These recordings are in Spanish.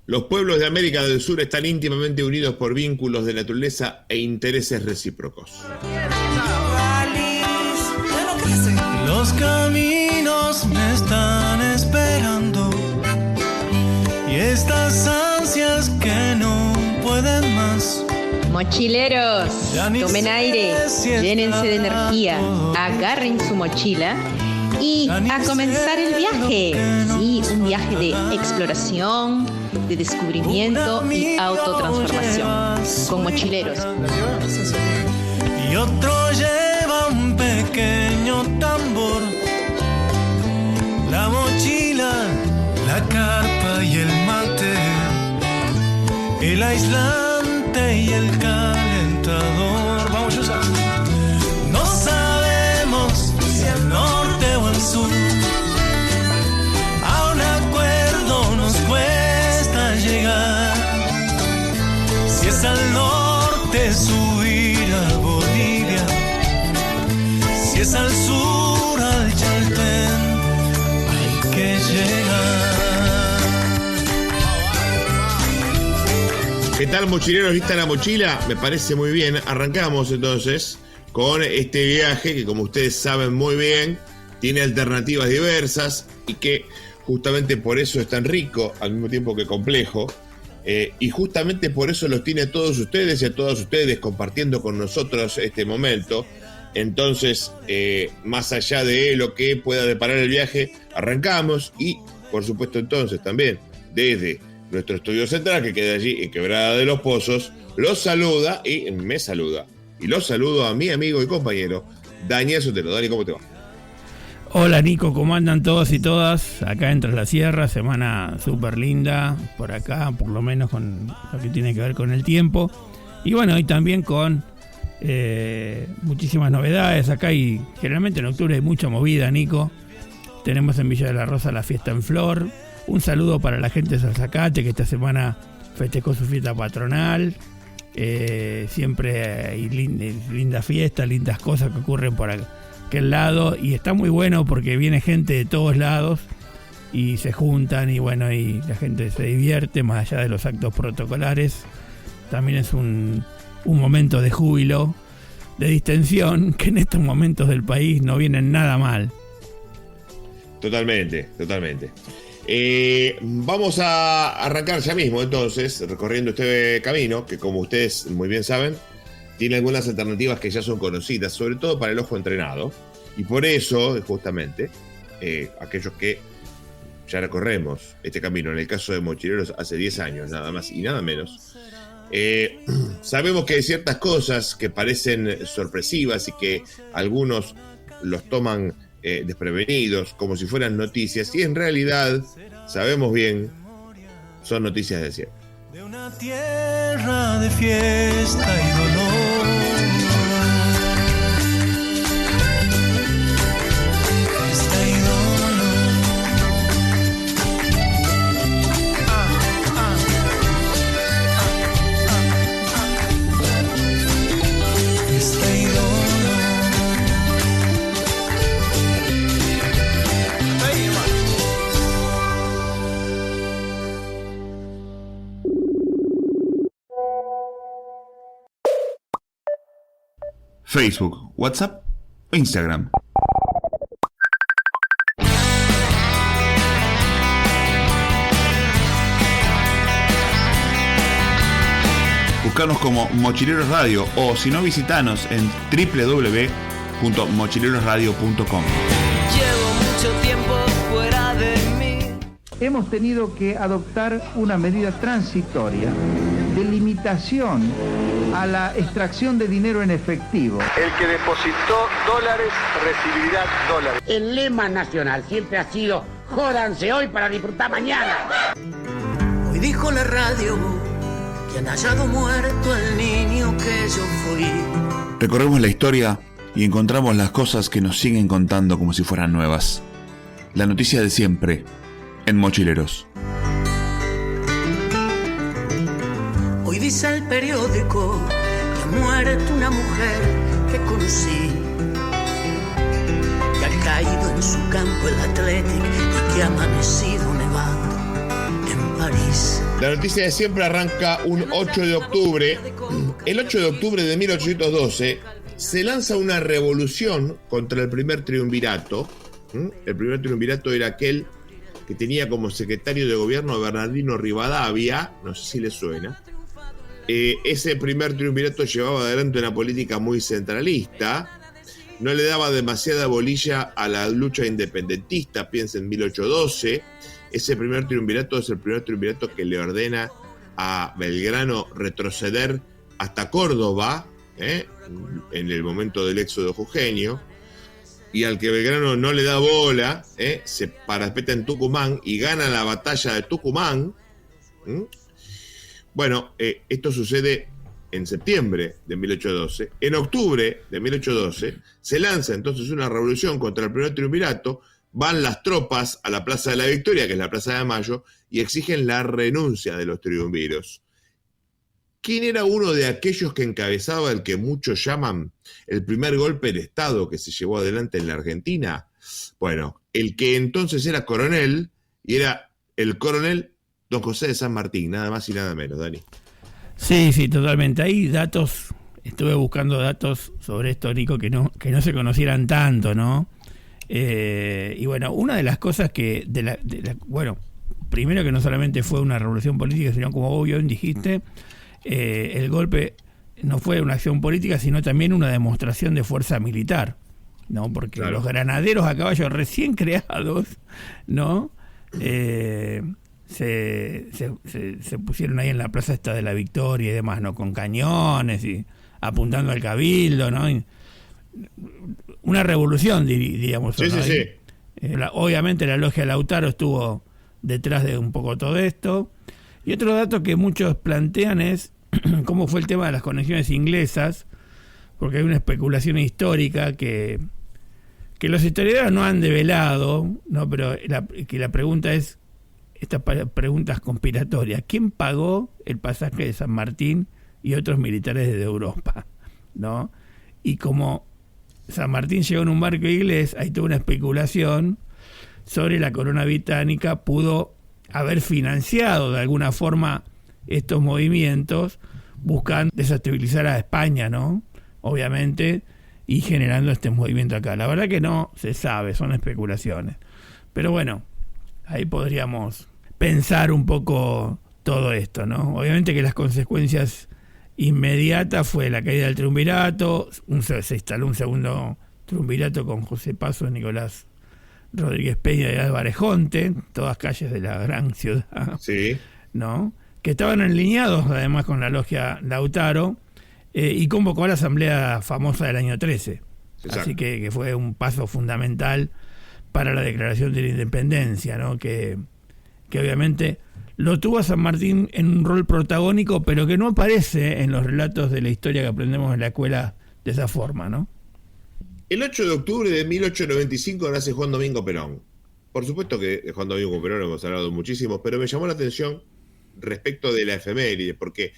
Los pueblos de América del Sur están íntimamente unidos por vínculos de naturaleza e intereses recíprocos. Los caminos me están esperando y estas ansias que no pueden más. Mochileros, tomen aire, llénense de energía, agarren su mochila y a comenzar el viaje. Sí, un viaje de exploración, de descubrimiento y autotransformación. Con Mochileros. Y otro lleva un pequeño tambor, la mochila, la carpa y el mate, el aislante y el calentador. Vamos a usar. No sabemos si al norte o al sur, a un acuerdo nos cuesta llegar. Si es al norte subir a Bolivia, si es al sur al Chaltén, hay que llegar. ¿Qué tal, mochileros? ¿Lista la mochila? Me parece muy bien. Arrancamos entonces con este viaje que, como ustedes saben muy bien, tiene alternativas diversas y que justamente por eso es tan rico al mismo tiempo que complejo. Y justamente por eso los tiene a todos ustedes y a todas ustedes compartiendo con nosotros este momento. Entonces, más allá de lo que pueda deparar el viaje, arrancamos y, por supuesto, entonces también desde nuestro estudio central, que queda allí en Quebrada de los Pozos, los saluda y me saluda. Y los saludo a mi amigo y compañero, Daniel Sotelo. Dani, ¿cómo te va? Hola Nico, ¿cómo andan todos y todas? Acá en Tras la Sierra, semana súper linda por acá, por lo menos con lo que tiene que ver con el tiempo. Y bueno, hoy también con muchísimas novedades acá y generalmente en octubre hay mucha movida, Nico. Tenemos en Villa de la Rosa la fiesta en flor. Un saludo para la gente de Salzacate que esta semana festejó su fiesta patronal. Siempre hay linda fiesta, lindas cosas que ocurren por aquel lado y está muy bueno porque viene gente de todos lados y se juntan y bueno, y la gente se divierte más allá de los actos protocolares. También es un momento de júbilo, de distensión, que en estos momentos del país no vienen nada mal. Totalmente. Vamos a arrancar ya mismo entonces, recorriendo este camino que, como ustedes muy bien saben, tiene algunas alternativas que ya son conocidas, sobre todo para el ojo entrenado, y por eso, justamente, aquellos que ya recorremos este camino, en el caso de Mochileros hace 10 años, nada más y nada menos, sabemos que hay ciertas cosas que parecen sorpresivas y que algunos los toman desprevenidos, como si fueran noticias, y en realidad, sabemos bien, son noticias de siempre. De una tierra de fiesta y dolor. Fiesta y dolor. Fiesta y dolor. Facebook, WhatsApp o Instagram. Buscanos como Mochileros Radio o si no, visitanos en www.mochilerosradio.com. Llevo mucho tiempo fuera de mí. Hemos tenido que adoptar una medida transitoria de limitación a la extracción de dinero en efectivo. El que depositó dólares recibirá dólares. El lema nacional siempre ha sido: jódanse hoy para disfrutar mañana. Hoy dijo la radio que han hallado muerto al niño que yo fui. Recorremos la historia y encontramos las cosas que nos siguen contando como si fueran nuevas. La noticia de siempre en Mochileros. Hoy dice el periódico que ha muerto una mujer que conocí, que ha caído en su campo el Athletic y que ha amanecido nevando en París. La noticia de siempre arranca un 8 de octubre. El 8 de octubre de 1812 se lanza una revolución contra el primer triunvirato. El primer triunvirato era aquel que tenía como secretario de gobierno a Bernardino Rivadavia, no sé si le suena. Ese primer triunvirato llevaba adelante una política muy centralista, no le daba demasiada bolilla a la lucha independentista, piensa en 1812. Ese primer triunvirato es el primer triunvirato que le ordena a Belgrano retroceder hasta Córdoba, en el momento del éxodo jujeño, y al que Belgrano no le da bola, se parapeta en Tucumán y gana la batalla de Tucumán. Bueno, esto sucede en septiembre de 1812. En octubre de 1812 se lanza entonces una revolución contra el primer triunvirato. Van las tropas a la Plaza de la Victoria, que es la Plaza de Mayo, y exigen la renuncia de los triunviros. ¿Quién era uno de aquellos que encabezaba el que muchos llaman el primer golpe de Estado que se llevó adelante en la Argentina? Bueno, el que entonces era coronel, y era el coronel Don José de San Martín, nada más y nada menos, Dani. Sí, totalmente. Hay datos, estuve buscando datos sobre esto, Nico, que no se conocieran tanto, ¿no? Y bueno, una de las cosas que, bueno, primero que no solamente fue una revolución política, sino como vos bien dijiste, el golpe no fue una acción política, sino también una demostración de fuerza militar, ¿no? Porque claro, los granaderos a caballo recién creados, ¿no? Se pusieron ahí en la plaza esta de la Victoria y demás, ¿no? Con cañones y apuntando al cabildo, ¿no? Y una revolución, diríamos. Sí, ¿no? Sí. Obviamente la logia Lautaro estuvo detrás de un poco todo esto. Y otro dato que muchos plantean es cómo fue el tema de las conexiones inglesas, porque hay una especulación histórica que los historiadores no han develado, ¿no? Pero la pregunta es, esta pregunta es conspiratoria: ¿quién pagó el pasaje de San Martín y otros militares desde Europa, ¿no? Y como San Martín llegó en un barco inglés, hay toda una especulación sobre la corona británica pudo haber financiado de alguna forma estos movimientos, buscando desestabilizar a España, ¿no? Obviamente, y generando este movimiento acá. La verdad que no se sabe, son especulaciones. Pero bueno, ahí podríamos pensar un poco todo esto, ¿no? Obviamente que las consecuencias inmediatas fue la caída del triunvirato, se instaló un segundo triunvirato con José Paso, Nicolás Rodríguez Peña y Álvarez Jonte, todas calles de la gran ciudad, sí, ¿no? Que estaban alineados además con la logia Lautaro, y convocó a la asamblea famosa del año 13. Exacto. Así que fue un paso fundamental para la declaración de la independencia, ¿no? Que obviamente lo tuvo a San Martín en un rol protagónico, pero que no aparece en los relatos de la historia que aprendemos en la escuela de esa forma, ¿no? El 8 de octubre de 1895 nace Juan Domingo Perón. Por supuesto que de Juan Domingo Perón hemos hablado muchísimo, pero me llamó la atención respecto de la efeméride, porque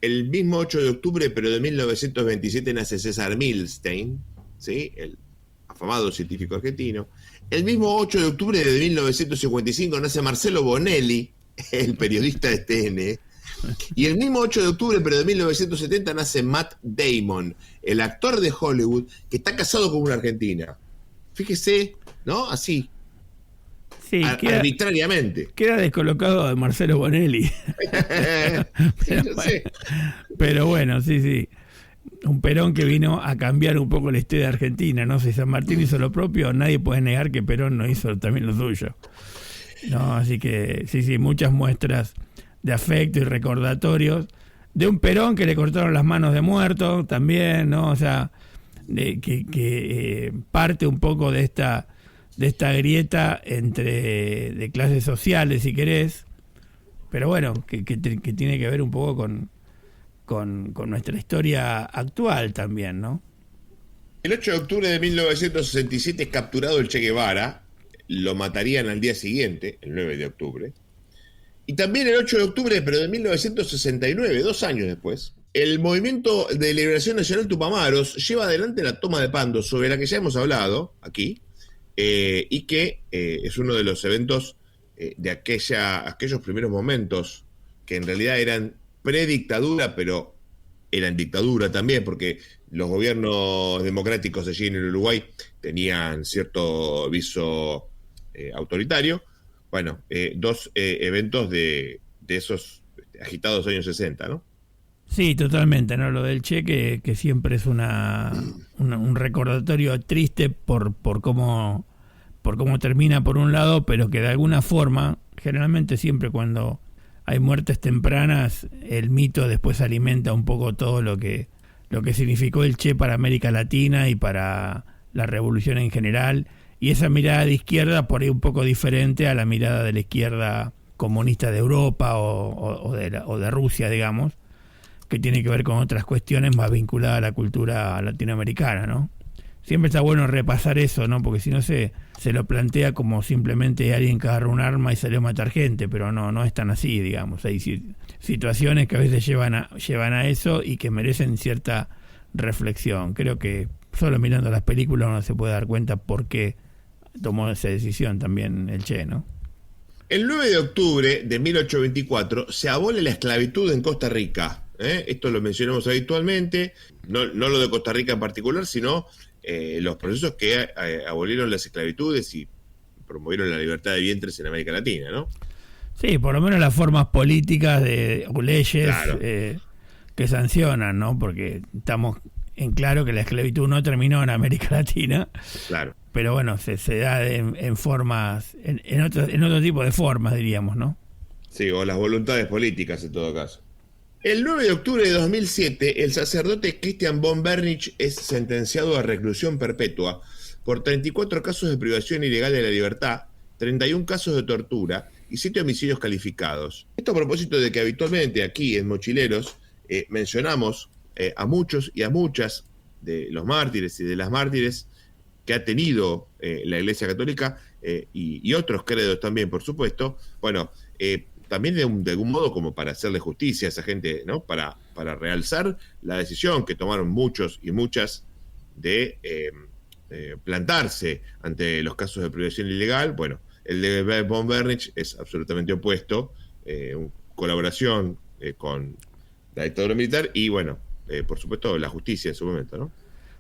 el mismo 8 de octubre, pero de 1927, nace César Milstein, ¿sí? El afamado científico argentino. El mismo 8 de octubre de 1955 nace Marcelo Bonelli, el periodista de TN. Y el mismo 8 de octubre, pero de 1970, nace Matt Damon, el actor de Hollywood que está casado con una argentina. Fíjese, ¿no? Así. Sí, arbitrariamente. Queda descolocado de Marcelo Bonelli. Pero bueno, sí. Un Perón que vino a cambiar un poco la historia de Argentina, ¿no? Si San Martín hizo lo propio, nadie puede negar que Perón no hizo también lo suyo. No, así que sí, muchas muestras de afecto y recordatorios de un Perón que le cortaron las manos de muerto también, ¿no? O sea, que parte un poco de esta grieta de clases sociales, si querés, pero bueno, que tiene que ver un poco con nuestra historia actual también, ¿no? El 8 de octubre de 1967 es capturado el Che Guevara, lo matarían al día siguiente, el 9 de octubre. Y también el 8 de octubre, pero de 1969, 2 años después, el Movimiento de Liberación Nacional Tupamaros lleva adelante la toma de Pando, sobre la que ya hemos hablado aquí, y que es uno de los eventos de aquellos primeros momentos que en realidad eran predictadura, pero eran dictadura también, porque los gobiernos democráticos allí en el Uruguay tenían cierto viso autoritario. Bueno, dos eventos de esos agitados años 60, ¿no? Sí, totalmente, ¿no? Lo del Che, que siempre es un recordatorio triste por cómo termina por un lado, pero que de alguna forma, generalmente siempre cuando hay muertes tempranas, el mito después alimenta un poco todo lo que significó el Che para América Latina y para la revolución en general, y esa mirada de izquierda por ahí un poco diferente a la mirada de la izquierda comunista de Europa o de Rusia, digamos, que tiene que ver con otras cuestiones más vinculadas a la cultura latinoamericana, ¿no? Siempre está bueno repasar eso, ¿no? Porque si no se lo plantea como simplemente alguien que agarra un arma y salió a matar gente, pero no es tan así, digamos. Hay situaciones que a veces llevan a eso y que merecen cierta reflexión. Creo que solo mirando las películas uno se puede dar cuenta por qué tomó esa decisión también el Che, ¿no? El 9 de octubre de 1824 se abole la esclavitud en Costa Rica. Esto lo mencionamos habitualmente, no lo de Costa Rica en particular, sino los procesos que abolieron las esclavitudes y promovieron la libertad de vientres en América Latina, ¿no? Sí, por lo menos las formas políticas o leyes, claro, que sancionan, ¿no? Porque estamos en claro que la esclavitud no terminó en América Latina. Claro. Pero bueno, se da en formas, en otro tipo de formas, diríamos, ¿no? Sí, o las voluntades políticas en todo caso. El 9 de octubre de 2007, el sacerdote Christian von Bernich es sentenciado a reclusión perpetua por 34 casos de privación ilegal de la libertad, 31 casos de tortura y 7 homicidios calificados. Esto a propósito de que habitualmente aquí en Mochileros mencionamos a muchos y a muchas de los mártires y de las mártires que ha tenido la Iglesia Católica y otros credos también, por supuesto. Bueno, también de algún modo como para hacerle justicia a esa gente, ¿no? Para realzar la decisión que tomaron muchos y muchas de plantarse ante los casos de privación ilegal. Bueno, el de von Bernich es absolutamente opuesto, colaboración con la dictadura militar y, bueno, por supuesto, la justicia en su momento, ¿no?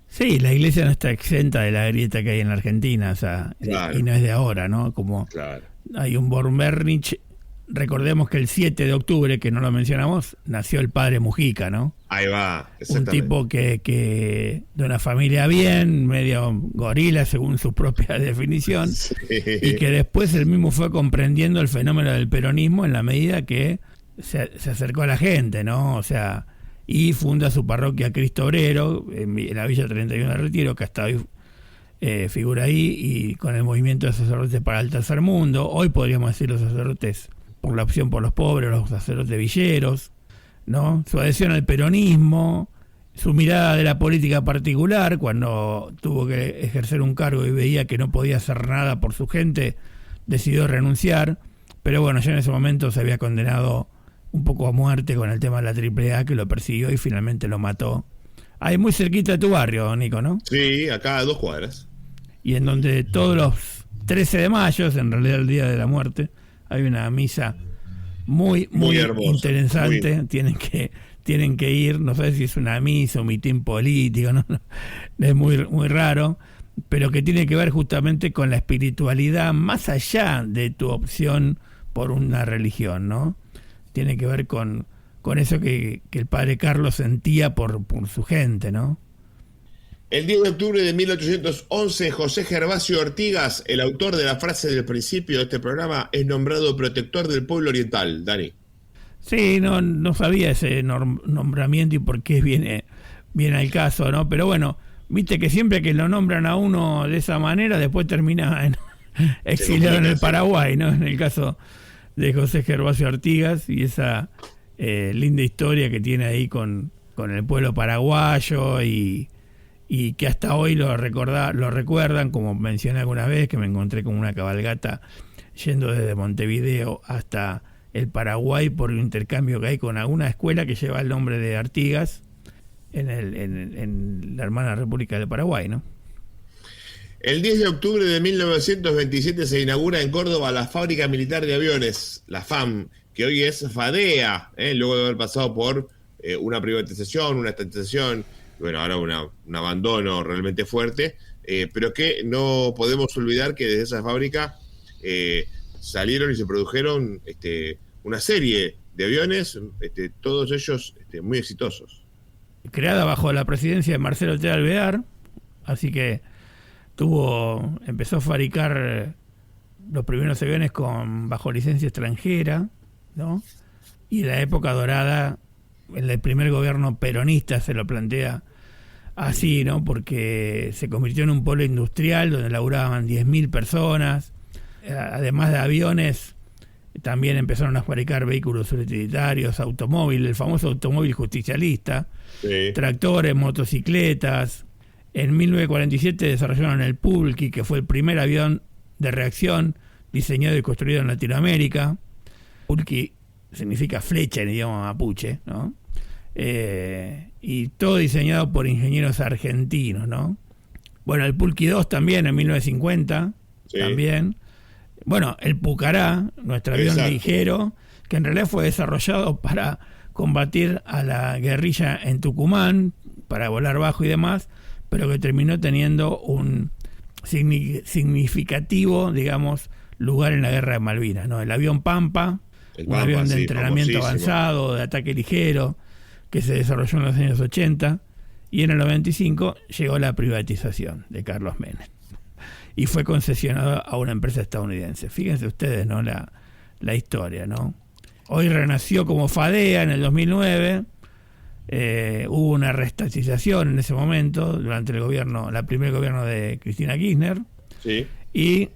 Sí, la Iglesia no está exenta de la grieta que hay en la Argentina, o sea, claro, y no es de ahora, ¿no? Como claro, hay un von Bernich. Recordemos que el 7 de octubre, que no lo mencionamos, nació el padre Mujica, ¿no? Ahí va, exactamente. Un tipo que de una familia bien, medio gorila según su propia definición, sí, y que después él mismo fue comprendiendo el fenómeno del peronismo en la medida que se acercó a la gente, ¿no? O sea, y funda su parroquia Cristo Obrero en la Villa 31 de Retiro, que hasta hoy figura ahí, y con el movimiento de sacerdotes para el tercer mundo. Hoy podríamos decir los sacerdotes por la opción por los pobres, los sacerdotes villeros, ¿no? Su adhesión al peronismo, su mirada de la política particular, cuando tuvo que ejercer un cargo y veía que no podía hacer nada por su gente, decidió renunciar, pero bueno, ya en ese momento se había condenado un poco a muerte con el tema de la AAA, que lo persiguió y finalmente lo mató. Ahí muy cerquita de tu barrio, Nico, ¿no? Sí, acá a 2 cuadras. Y en donde todos los 13 de mayo, en realidad el día de la muerte, hay una misa muy hermosa, interesante. Muy... Tienen que ir, no sé si es una misa o un mitin político, ¿no? Es muy raro, pero que tiene que ver justamente con la espiritualidad más allá de tu opción por una religión, ¿no? Tiene que ver con eso que el padre Carlos sentía por su gente, ¿no? El 10 de octubre de 1811, José Gervasio Ortigas, el autor de la frase del principio de este programa, es nombrado protector del pueblo oriental. Dani. Sí, no sabía ese nombramiento y por qué viene al caso, ¿no? Pero bueno, viste que siempre que lo nombran a uno de esa manera, después termina exiliado en el Paraguay, ¿no? En el caso de José Gervasio Ortigas y esa linda historia que tiene ahí con el pueblo paraguayo y que hasta hoy lo recuerdan, como mencioné alguna vez, que me encontré con una cabalgata yendo desde Montevideo hasta el Paraguay por un intercambio que hay con alguna escuela que lleva el nombre de Artigas en la hermana República del Paraguay, ¿no? El 10 de octubre de 1927 se inaugura en Córdoba la Fábrica Militar de Aviones, la FAM, que hoy es Fadea, luego de haber pasado por una privatización, una estatización, bueno, ahora un abandono realmente fuerte, pero que no podemos olvidar que desde esa fábrica salieron y se produjeron una serie de aviones, todos ellos muy exitosos. Creada bajo la presidencia de Marcelo T. Alvear, así que empezó a fabricar los primeros aviones bajo licencia extranjera, ¿no? Y en la época dorada, en el primer gobierno peronista se lo plantea así, ¿no? Porque se convirtió en un polo industrial donde laburaban 10.000 personas. Además de aviones, también empezaron a fabricar vehículos utilitarios, automóviles, el famoso automóvil justicialista, sí, tractores, motocicletas. En 1947 desarrollaron el Pulqui, que fue el primer avión de reacción diseñado y construido en Latinoamérica. Pulqui significa flecha en idioma mapuche, ¿no? Y todo diseñado por ingenieros argentinos, ¿no? Bueno, el Pulqui 2 también en 1950, sí, también. Bueno, el Pucará, nuestro avión ligero, que en realidad fue desarrollado para combatir a la guerrilla en Tucumán, para volar bajo y demás, pero que terminó teniendo un significativo, digamos, lugar en la guerra de Malvinas, ¿no? El avión Pampa, un avión de entrenamiento avanzado, de ataque ligero, que se desarrolló en los años 80, y en el 95 llegó la privatización de Carlos Menem y fue concesionado a una empresa estadounidense. Fíjense ustedes, ¿no? La historia, ¿no? Hoy renació como Fadea en el 2009. Hubo una reestatización en ese momento durante el primer gobierno de Cristina Kirchner, sí, y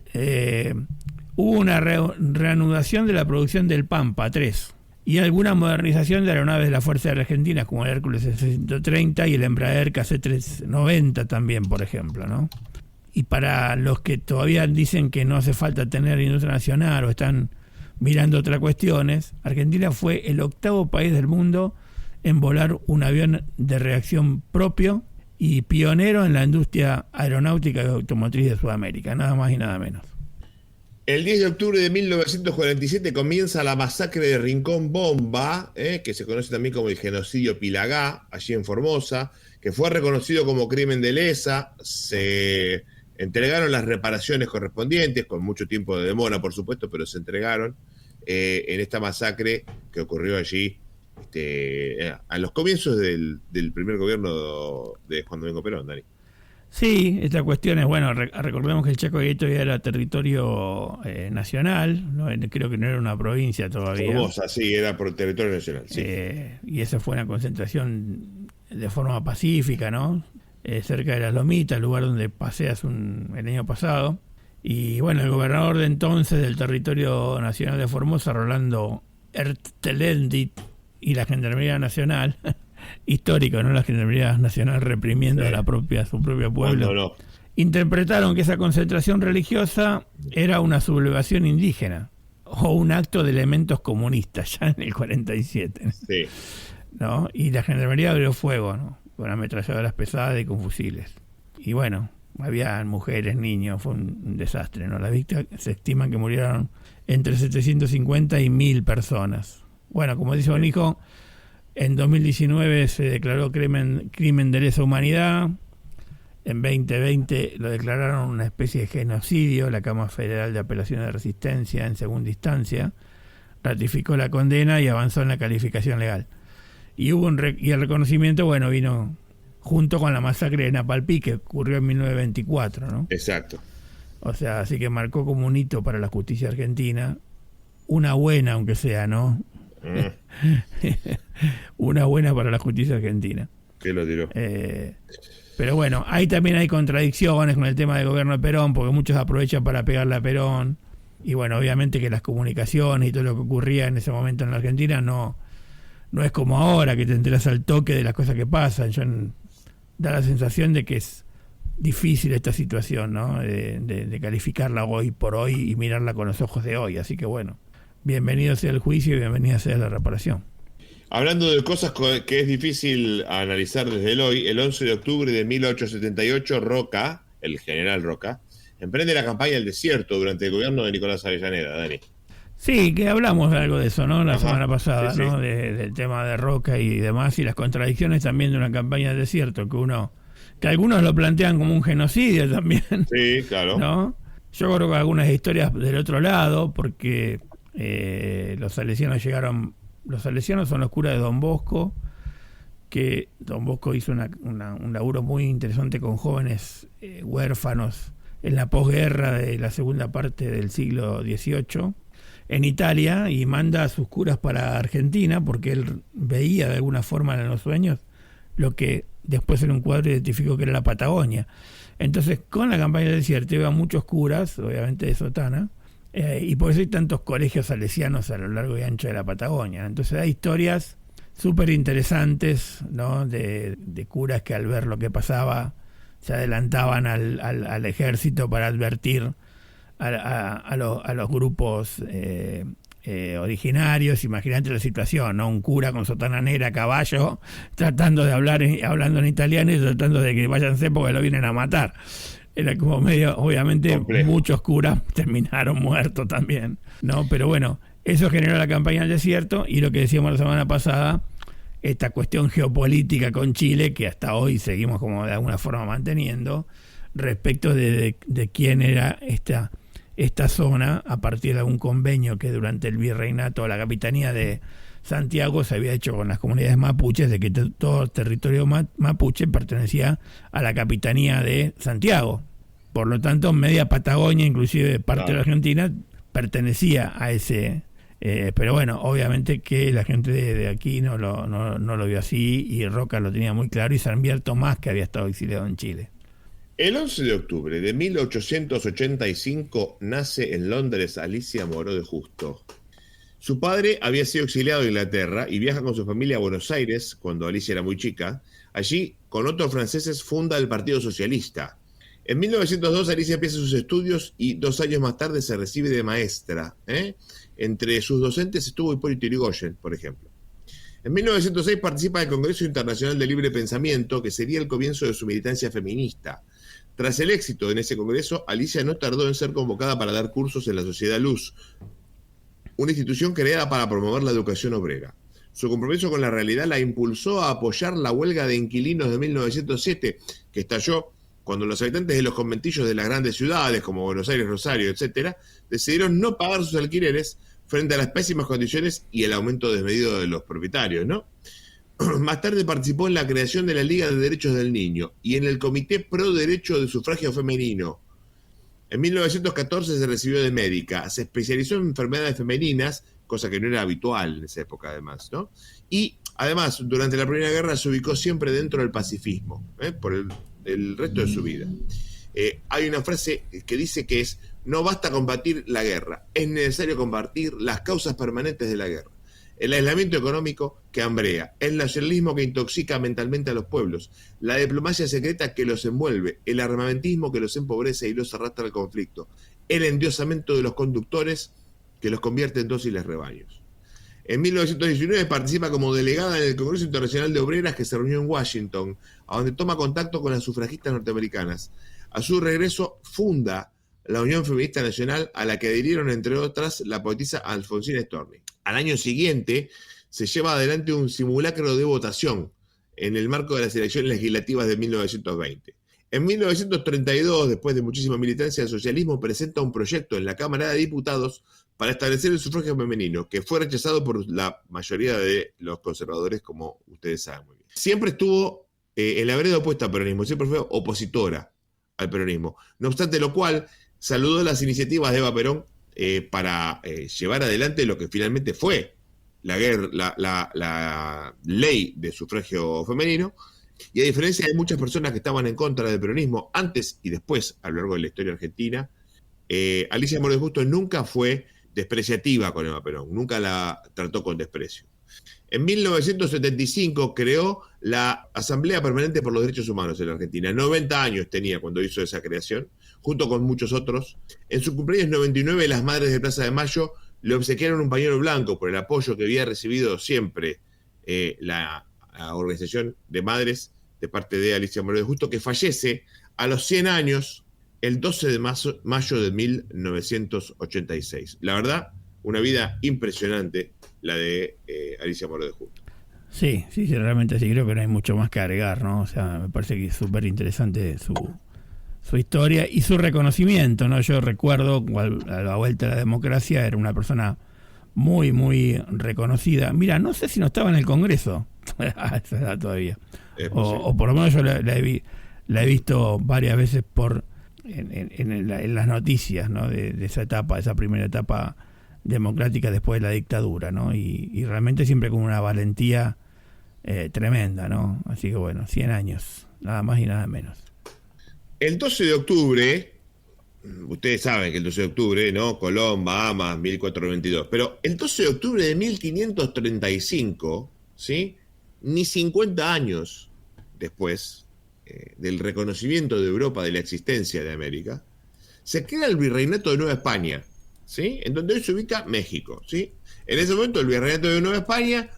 hubo una reanudación de la producción del Pampa 3 y alguna modernización de aeronaves de la Fuerza Aérea Argentina, como el Hércules C-130 y el Embraer KC-390 también, por ejemplo, ¿no? Y para los que todavía dicen que no hace falta tener industria nacional o están mirando otras cuestiones, Argentina fue el 8º país del mundo en volar un avión de reacción propio y pionero en la industria aeronáutica y automotriz de Sudamérica, nada más y nada menos. El 10 de octubre de 1947 comienza la masacre de Rincón Bomba, que se conoce también como el genocidio Pilagá, allí en Formosa, que fue reconocido como crimen de lesa. Se entregaron las reparaciones correspondientes, con mucho tiempo de demora, por supuesto, pero se entregaron en esta masacre que ocurrió allí a los comienzos del primer gobierno de Juan Domingo Perón, Dani. Sí, esta cuestión es, bueno, recordemos que el Chaco todavía era territorio nacional, ¿no? Creo que no era una provincia todavía. Formosa, sí, era por territorio nacional, sí. Y esa fue una concentración de forma pacífica, ¿no? Cerca de las Lomitas, lugar donde paseas el año pasado. Y bueno, el gobernador de entonces del territorio nacional de Formosa, Rolando Ertelendit, y la Gendarmería Nacional, histórico, ¿no? La Gendarmería Nacional reprimiendo a su propio pueblo. No. Interpretaron que esa concentración religiosa era una sublevación indígena o un acto de elementos comunistas, ya en el 47. Sí. ¿No? Y la Gendarmería abrió fuego, ¿no? Con ametralladoras pesadas y con fusiles. Y bueno, había mujeres, niños, fue un desastre, ¿no? Las víctimas se estiman que murieron entre 750 y 1.000 personas. Bueno, como dice Bonico, en 2019 se declaró crimen de lesa humanidad. En 2020 lo declararon una especie de genocidio. La Cámara Federal de Apelaciones de Resistencia, en segunda instancia, ratificó la condena y avanzó en la calificación legal. Y y el reconocimiento, bueno, vino junto con la masacre de Napalpí, que ocurrió en 1924, ¿no? Exacto. O sea, así que marcó como un hito para la justicia argentina. Una buena, aunque sea, ¿no? Una buena para la justicia argentina. ¿Qué lo tiró? Pero bueno, ahí también hay contradicciones con el tema del gobierno de Perón, porque muchos aprovechan para pegarle a Perón. Y bueno, obviamente que las comunicaciones y todo lo que ocurría en ese momento en la Argentina no es como ahora, que te enteras al toque de las cosas que pasan. Da la sensación de que es difícil esta situación, ¿no? De calificarla hoy por hoy y mirarla con los ojos de hoy. Así que bueno, bienvenido sea el juicio y bienvenida sea la reparación. Hablando de cosas que es difícil analizar desde el hoy, el 11 de octubre de 1878, Roca, el general Roca, emprende la campaña del desierto durante el gobierno de Nicolás Avellaneda, Dani. Sí, que hablamos algo de eso, ¿no? La Ajá, semana pasada, sí, ¿no? sí. Del tema de Roca y demás, y las contradicciones también de una campaña de desierto, que algunos lo plantean como un genocidio también, Sí, claro. ¿no? Yo creo que algunas historias del otro lado, porque los salesianos son los curas de Don Bosco, que Don Bosco hizo un laburo muy interesante con jóvenes huérfanos en la posguerra de la segunda parte del siglo XVIII en Italia, y manda a sus curas para Argentina porque él veía de alguna forma en los sueños lo que después en un cuadro identificó que era la Patagonia. Entonces, con la campaña del desierto iban muchos curas, obviamente de sotana, y por eso hay tantos colegios salesianos a lo largo y ancho de la Patagonia. Entonces hay historias súper interesantes, ¿no? de curas que al ver lo que pasaba se adelantaban al ejército para advertir a los grupos originarios. Imagínate la situación, ¿no? Un cura con sotana negra a caballo tratando de hablando en italiano y tratando de que váyanse porque lo vienen a matar. Era como medio, obviamente complejo. Muchos curas terminaron muertos también, ¿no? Pero bueno, eso generó la campaña del desierto, y lo que decíamos la semana pasada, esta cuestión geopolítica con Chile, que hasta hoy seguimos como de alguna forma manteniendo, respecto de quién era esta zona, a partir de un convenio que durante el virreinato, la capitanía de Santiago se había hecho con las comunidades mapuches, de que todo el territorio mapuche pertenecía a la capitanía de Santiago. Por lo tanto, media Patagonia, inclusive parte de la Argentina, pertenecía a ese... pero bueno, obviamente que la gente de aquí no lo vio así, y Roca lo tenía muy claro, y Sarmiento más, que había estado exiliado en Chile. El 11 de octubre de 1885 nace en Londres Alicia Moreau de Justo. Su padre había sido exiliado de Inglaterra y viaja con su familia a Buenos Aires cuando Alicia era muy chica. Allí, con otros franceses, funda el Partido Socialista. En 1902 Alicia empieza sus estudios y 2 años más tarde se recibe de maestra. Entre sus docentes estuvo Hipólito Yrigoyen, por ejemplo. En 1906 participa del Congreso Internacional de Libre Pensamiento, que sería el comienzo de su militancia feminista. Tras el éxito en ese congreso, Alicia no tardó en ser convocada para dar cursos en la Sociedad Luz, una institución creada para promover la educación obrera. Su compromiso con la realidad la impulsó a apoyar la huelga de inquilinos de 1907, que estalló cuando los habitantes de los conventillos de las grandes ciudades, como Buenos Aires, Rosario, etc., decidieron no pagar sus alquileres frente a las pésimas condiciones y el aumento desmedido de los propietarios, ¿no? Más tarde participó en la creación de la Liga de Derechos del Niño y en el Comité Pro Derecho de Sufragio Femenino. En 1914 se recibió de médica, se especializó en enfermedades femeninas, cosa que no era habitual en esa época además, ¿no? Y además, durante la Primera Guerra se ubicó siempre dentro del pacifismo, por el resto de su vida. Hay una frase que dice que es: no basta combatir la guerra, es necesario combatir las causas permanentes de la guerra. El aislamiento económico que hambrea, el nacionalismo que intoxica mentalmente a los pueblos, la diplomacia secreta que los envuelve, el armamentismo que los empobrece y los arrastra al conflicto, el endiosamiento de los conductores que los convierte en dóciles rebaños. En 1919 participa como delegada en el Congreso Internacional de Obreras, que se reunió en Washington, a donde toma contacto con las sufragistas norteamericanas. A su regreso funda la Unión Feminista Nacional, a la que adhirieron, entre otras, la poetisa Alfonsina Storni. Al año siguiente se lleva adelante un simulacro de votación en el marco de las elecciones legislativas de 1920. En 1932, después de muchísima militancia, el socialismo presenta un proyecto en la Cámara de Diputados para establecer el sufragio femenino, que fue rechazado por la mayoría de los conservadores, como ustedes saben muy bien. Siempre estuvo en la vereda opuesta al peronismo, siempre fue opositora al peronismo. No obstante lo cual, saludó las iniciativas de Eva Perón para llevar adelante lo que finalmente fue la ley de sufragio femenino. Y a diferencia de muchas personas que estaban en contra del peronismo antes y después a lo largo de la historia argentina, Alicia Moreau de Justo nunca fue despreciativa con Eva Perón, nunca la trató con desprecio. En 1975 creó la Asamblea Permanente por los Derechos Humanos en la Argentina. 90 años tenía cuando hizo esa creación, junto con muchos otros. En su cumpleaños 99, las Madres de Plaza de Mayo le obsequiaron un pañuelo blanco por el apoyo que había recibido siempre la organización de madres de parte de Alicia Moreau de Justo, que fallece a los 100 años el 12 de mayo de 1986. La verdad, una vida impresionante la de Alicia Moro de Juntos. Sí, realmente sí, creo que no hay mucho más que agregar, ¿no? O sea, me parece que es súper interesante su historia y su reconocimiento, ¿no? Yo recuerdo, a la vuelta a la democracia, era una persona muy, muy reconocida. Mira, no sé si no estaba en el Congreso a esa edad todavía. O por lo menos yo la he visto varias veces en las noticias, ¿no? De esa etapa, esa primera etapa democrática después de la dictadura, ¿no? Y realmente siempre con una valentía tremenda, ¿no? Así que bueno, 100 años, nada más y nada menos. El 12 de octubre, ustedes saben que el 12 de octubre, ¿no? Colón, Bahamas, 1492, pero el 12 de octubre de 1535, ¿sí? Ni 50 años después del reconocimiento de Europa de la existencia de América, se crea el Virreinato de Nueva España, ¿sí? En donde hoy se ubica México, ¿sí? En ese momento el Virreinato de Nueva España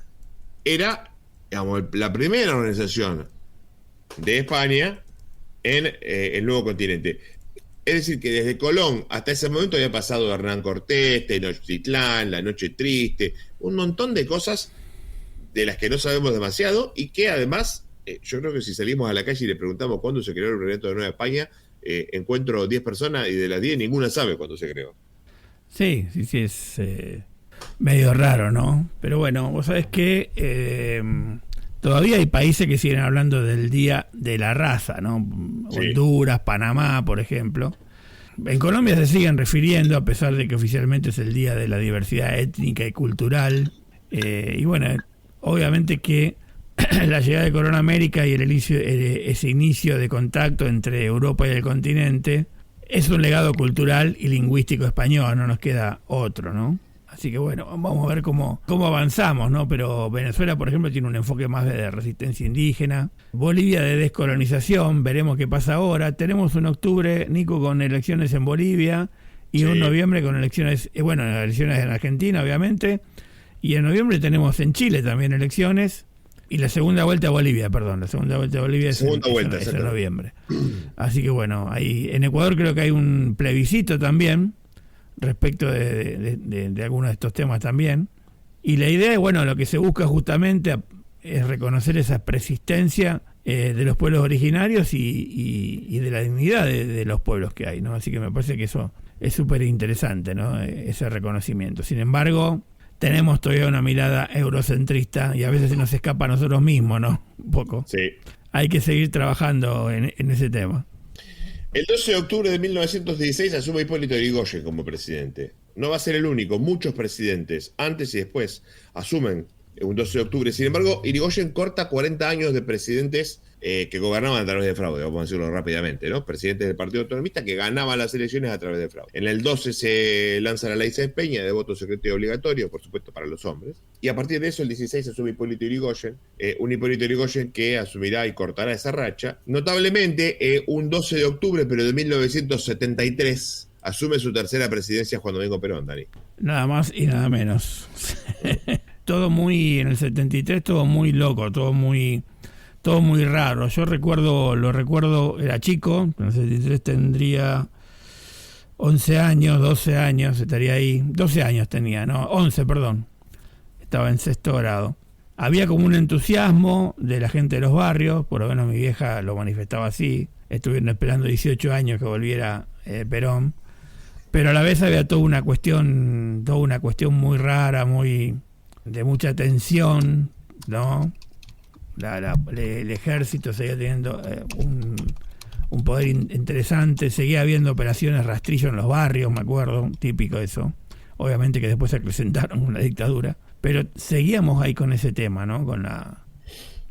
era, digamos, la primera organización de España en el nuevo continente. Es decir, que desde Colón hasta ese momento había pasado Hernán Cortés, Tenochtitlán, la Noche Triste, un montón de cosas de las que no sabemos demasiado y que además, yo creo que si salimos a la calle y le preguntamos cuándo se creó el Virreinato de Nueva España, encuentro 10 personas y de las 10 ninguna sabe cuándo se creó. Sí, es medio raro, ¿no? Pero bueno, vos sabés que todavía hay países que siguen hablando del Día de la Raza, ¿no? Sí. Honduras, Panamá, por ejemplo. En Colombia se siguen refiriendo, a pesar de que oficialmente es el Día de la Diversidad Étnica y Cultural. Y bueno, obviamente que la llegada de Colón a América y ese inicio de contacto entre Europa y el continente es un legado cultural y lingüístico español, no nos queda otro, ¿no? Así que bueno, vamos a ver cómo avanzamos, ¿no? Pero Venezuela, por ejemplo, tiene un enfoque más de resistencia indígena. Bolivia de descolonización, veremos qué pasa ahora. Tenemos un octubre, Nico, con elecciones en Bolivia y un noviembre con elecciones, elecciones en Argentina, obviamente. Y en noviembre tenemos en Chile también elecciones. Y la segunda vuelta a Bolivia, es en noviembre. Así que bueno, ahí en Ecuador creo que hay un plebiscito también respecto de algunos de estos temas también. Y la idea, bueno, lo que se busca justamente es reconocer esa persistencia de los pueblos originarios y de la dignidad de los pueblos que hay, ¿no? Así que me parece que eso es súper interesante, ¿no? Ese reconocimiento. Sin embargo, tenemos todavía una mirada eurocentrista y a veces se nos escapa a nosotros mismos, ¿no? Un poco. Sí. Hay que seguir trabajando en ese tema. El 12 de octubre de 1916 asume Hipólito Yrigoyen como presidente. No va a ser el único, muchos presidentes, antes y después, asumen un 12 de octubre. Sin embargo, Yrigoyen corta 40 años de presidentes que gobernaban a través de fraude, vamos a decirlo rápidamente, ¿no? Presidentes del Partido Autonomista que ganaban las elecciones a través de fraude. En el 12 se lanza la ley Sáenz Peña de voto secreto y obligatorio, por supuesto para los hombres. Y a partir de eso, el 16 asume Hipólito Yrigoyen, un Hipólito Yrigoyen que asumirá y cortará esa racha. Notablemente, un 12 de octubre, pero de 1973, asume su tercera presidencia Juan Domingo Perón, Dani. Nada más y nada menos. Todo muy, en el 73, todo muy loco, todo muy raro. Yo lo recuerdo, era chico, en el 73 tendría 11 años, 12 años, estaría ahí, 12 años tenía, no, 11, perdón, estaba en sexto grado. Había como un entusiasmo de la gente de los barrios, por lo menos mi vieja lo manifestaba así, estuvieron esperando 18 años que volviera Perón, pero a la vez había toda una cuestión muy rara, de mucha tensión, ¿no? El ejército seguía teniendo un poder interesante, seguía habiendo operaciones rastrillo en los barrios, me acuerdo, típico de eso. Obviamente que después se acrecentaron con la dictadura, pero seguíamos ahí con ese tema, ¿no?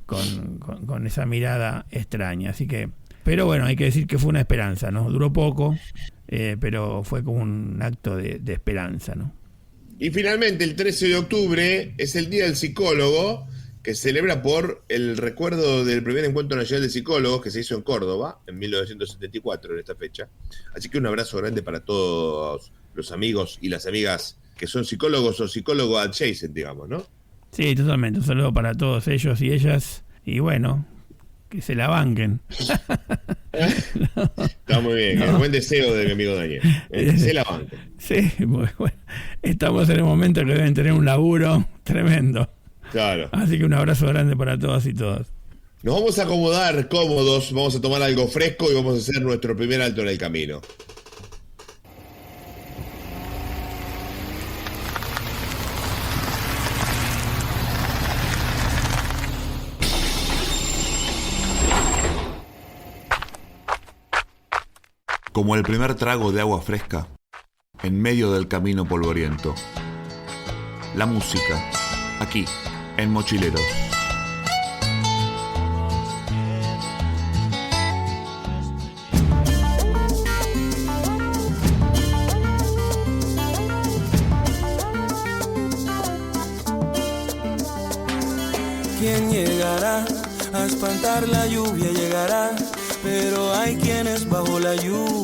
Con esa mirada extraña. Así que, pero bueno, hay que decir que fue una esperanza, ¿no? Duró poco, pero fue como un acto de esperanza, ¿no? Y finalmente, el 13 de octubre es el Día del Psicólogo, que se celebra por el recuerdo del primer encuentro nacional de psicólogos que se hizo en Córdoba en 1974, en esta fecha. Así que un abrazo grande para todos los amigos y las amigas que son psicólogos o psicólogos adjacent, digamos, ¿no? Sí, totalmente. Un saludo para todos ellos y ellas. Y bueno, que se la banquen. Está muy bien, no. Buen deseo de mi amigo Daniel. Se la banca. Sí, muy bueno. Estamos en el momento que deben tener un laburo tremendo. Claro. Así que un abrazo grande para todas y todos. Nos vamos a acomodar cómodos, vamos a tomar algo fresco y vamos a hacer nuestro primer alto en el camino. Como el primer trago de agua fresca, en medio del camino polvoriento. La música, aquí, en Mochileros. ¿Quién llegará a espantar la lluvia? Llegará, pero hay quienes bajo la lluvia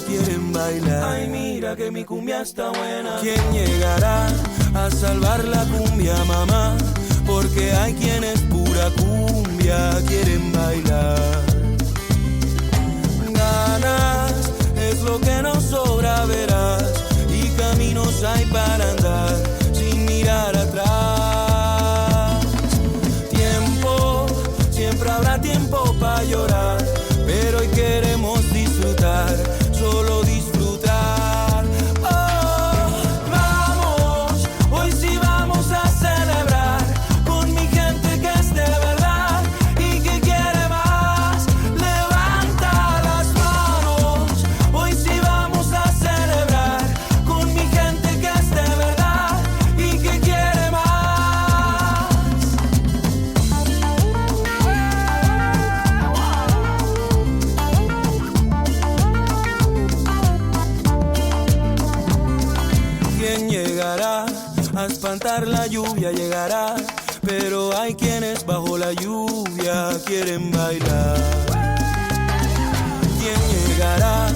quieren bailar. Ay, mira que mi cumbia está buena. ¿Quién llegará a salvar la cumbia, mamá? Porque hay quienes pura cumbia quieren bailar. Ganas es lo que nos sobra, verás, y caminos hay para andar sin mirar atrás. Siempre habrá tiempo para llorar, pero hoy queremos disfrutar, solo disfrutar. Oh, vamos, hoy sí vamos a celebrar con mi gente que es de verdad y que quiere más. Levanta las manos, hoy sí vamos a celebrar con mi gente que es de verdad y que quiere más. A espantar la lluvia llegará, pero hay quienes bajo la lluvia quieren bailar. ¿Quién llegará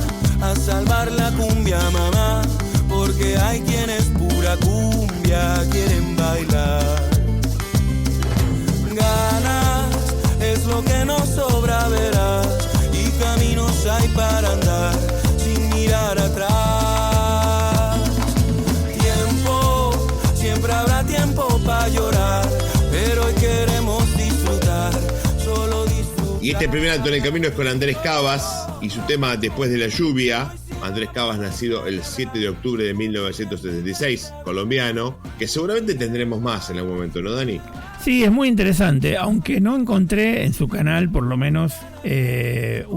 a salvar la cumbia, mamá? Porque hay quienes pura cumbia quieren bailar. Ganas es lo que nos sobra, verás, y caminos hay para andar sin mirar atrás. Siempre habrá tiempo para llorar, pero hoy queremos disfrutar, solo disfrutar. Y este primer alto en el camino es con Andrés Cavas y su tema Después de la lluvia. Andrés Cavas, nacido el 7 de octubre de 1976, colombiano, que seguramente tendremos más en algún momento, ¿no, Dani? Sí, es muy interesante, aunque no encontré en su canal, por lo menos,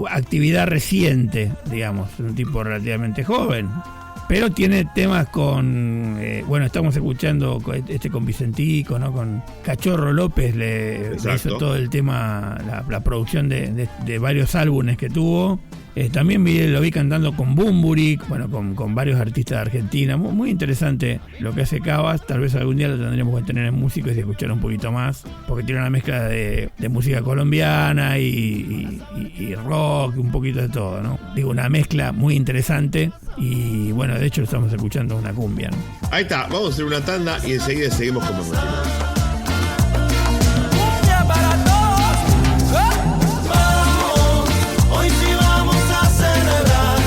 actividad reciente, digamos, un tipo relativamente joven. Pero tiene temas con, bueno, estamos escuchando con Vicentico, ¿no? Con Cachorro López le hizo todo el tema, la producción de varios álbumes que tuvo. También lo vi cantando con Bumburi, bueno, con varios artistas de Argentina. Muy interesante lo que hace Cavas. Tal vez algún día lo tendremos que tener en músicos y escuchar un poquito más, porque tiene una mezcla de música colombiana y rock, un poquito de todo, ¿no? Digo, una mezcla muy interesante. Y bueno, de hecho lo estamos escuchando una cumbia, ¿no? Ahí está, vamos a hacer una tanda y enseguida seguimos con Mochileros. Cumbia para todos. Vamos, hoy sí vamos a celebrar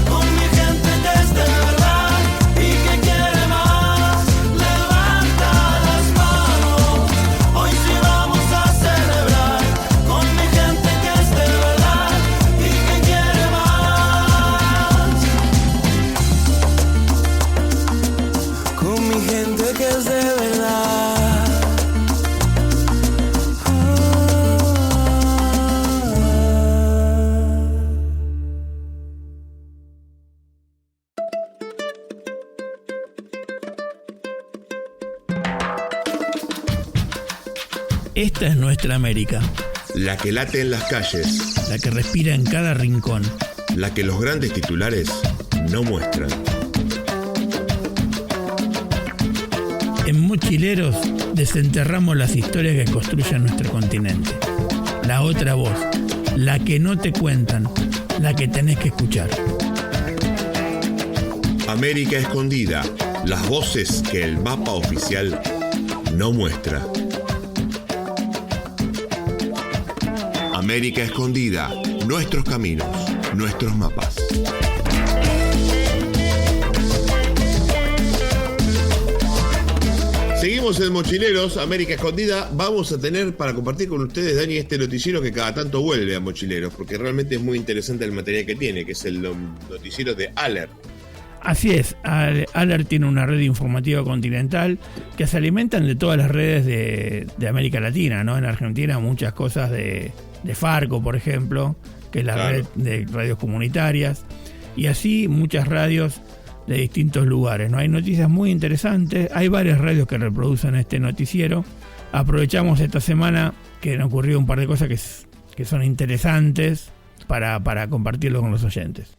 con mi gente que es de verdad y que quiere más. Levanta las manos, hoy sí vamos a celebrar con mi gente que es de verdad y que quiere más. Con mi gente que es de verdad. Esta es nuestra América, La que late en las calles, la que respira en cada rincón. la que los grandes titulares no muestran. En Mochileros desenterramos las historias que construyen nuestro continente. La otra voz, la que no te cuentan, la que tenés que escuchar. América escondida, las voces que el mapa oficial no muestra. América Escondida, nuestros caminos, nuestros mapas. Seguimos en Mochileros, América Escondida. Vamos a tener para compartir con ustedes, Dani, este noticiero que cada tanto vuelve a Mochileros, porque realmente es muy interesante el material que tiene, que es el noticiero de Alert. Así es, Alert tiene una red informativa continental que se alimentan de todas las redes de América Latina, ¿no? En Argentina muchas cosas de Farco, por ejemplo, que es la red de radios comunitarias, y así muchas radios de distintos lugares, ¿no? Hay noticias muy interesantes, hay varias radios que reproducen este noticiero. Aprovechamos esta semana que han ocurrido un par de cosas que son interesantes para compartirlo con los oyentes.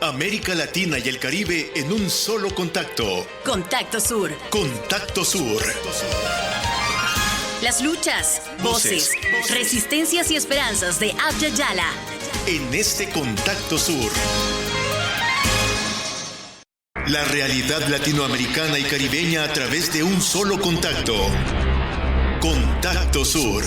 América Latina y el Caribe en un solo contacto. Contacto Sur. Contacto Sur. Las luchas, voces, resistencias y esperanzas de Abya Yala. En este Contacto Sur. La realidad latinoamericana y caribeña a través de un solo contacto. Contacto Sur.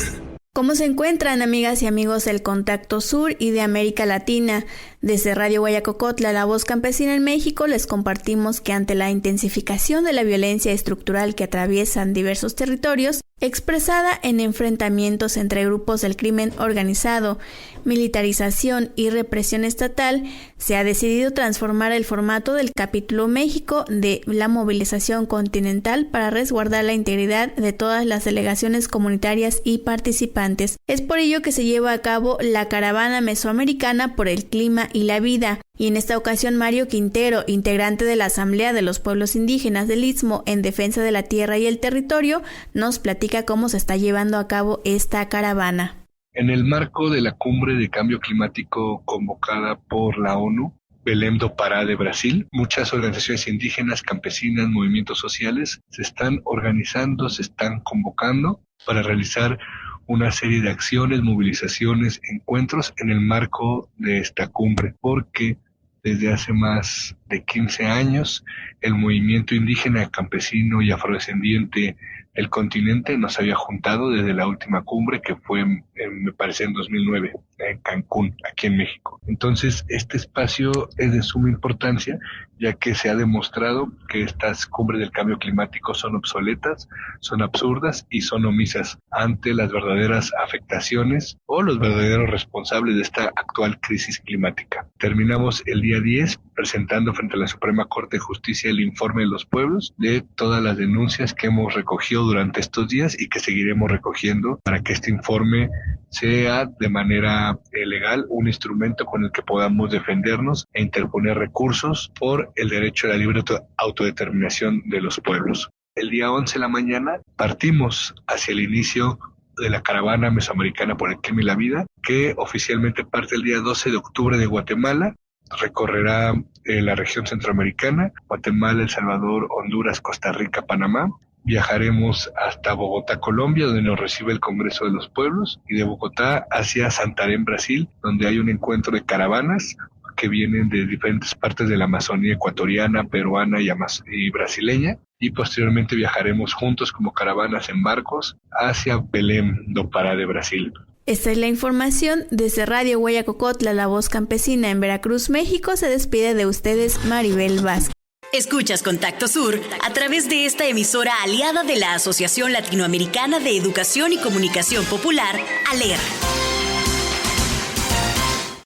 ¿Cómo se encuentran, amigas y amigos del Contacto Sur y de América Latina? Desde Radio Guayacocotla, La Voz Campesina en México, les compartimos que ante la intensificación de la violencia estructural que atraviesan diversos territorios, expresada en enfrentamientos entre grupos del crimen organizado, militarización y represión estatal, se ha decidido transformar el formato del Capítulo México de la movilización continental para resguardar la integridad de todas las delegaciones comunitarias y participantes. Es por ello que se lleva a cabo la Caravana Mesoamericana por el Clima y la Vida. Y en esta ocasión Mario Quintero, integrante de la Asamblea de los Pueblos Indígenas del Istmo en defensa de la tierra y el territorio, nos platica cómo se está llevando a cabo esta caravana. En el marco de la cumbre de cambio climático convocada por la ONU, Belém do Pará de Brasil, muchas organizaciones indígenas, campesinas, movimientos sociales se están organizando, se están convocando para realizar una serie de acciones, movilizaciones, encuentros en el marco de esta cumbre, porque desde hace más de 15 años el movimiento indígena, campesino y afrodescendiente del continente nos había juntado desde la última cumbre que fue, me parece, en 2009, en Cancún, aquí en México. Entonces, este espacio es de suma importancia, ya que se ha demostrado que estas cumbres del cambio climático son obsoletas, son absurdas y son omisas ante las verdaderas afectaciones o los verdaderos responsables de esta actual crisis climática. Terminamos el día 10 presentando frente a la Suprema Corte de Justicia el informe de los pueblos de todas las denuncias que hemos recogido durante estos días y que seguiremos recogiendo para que este informe sea de manera legal un instrumento con el que podamos defendernos e interponer recursos por el derecho a la libre autodeterminación de los pueblos. El día 11 de la mañana partimos hacia el inicio de la Caravana Mesoamericana por el Clima y la Vida, que oficialmente parte el día 12 de octubre de Guatemala. Recorrerá la región centroamericana, Guatemala, El Salvador, Honduras, Costa Rica, Panamá. Viajaremos hasta Bogotá, Colombia, donde nos recibe el Congreso de los Pueblos, y de Bogotá hacia Santarém, Brasil, donde hay un encuentro de caravanas que vienen de diferentes partes de la Amazonía ecuatoriana, peruana y brasileña, y posteriormente viajaremos juntos como caravanas en barcos hacia Belém do Pará de Brasil. Esta es la información. Desde Radio Guayacocotla, La Voz Campesina en Veracruz, México, se despide de ustedes Maribel Vázquez. Escuchas Contacto Sur a través de esta emisora aliada de la Asociación Latinoamericana de Educación y Comunicación Popular, ALER.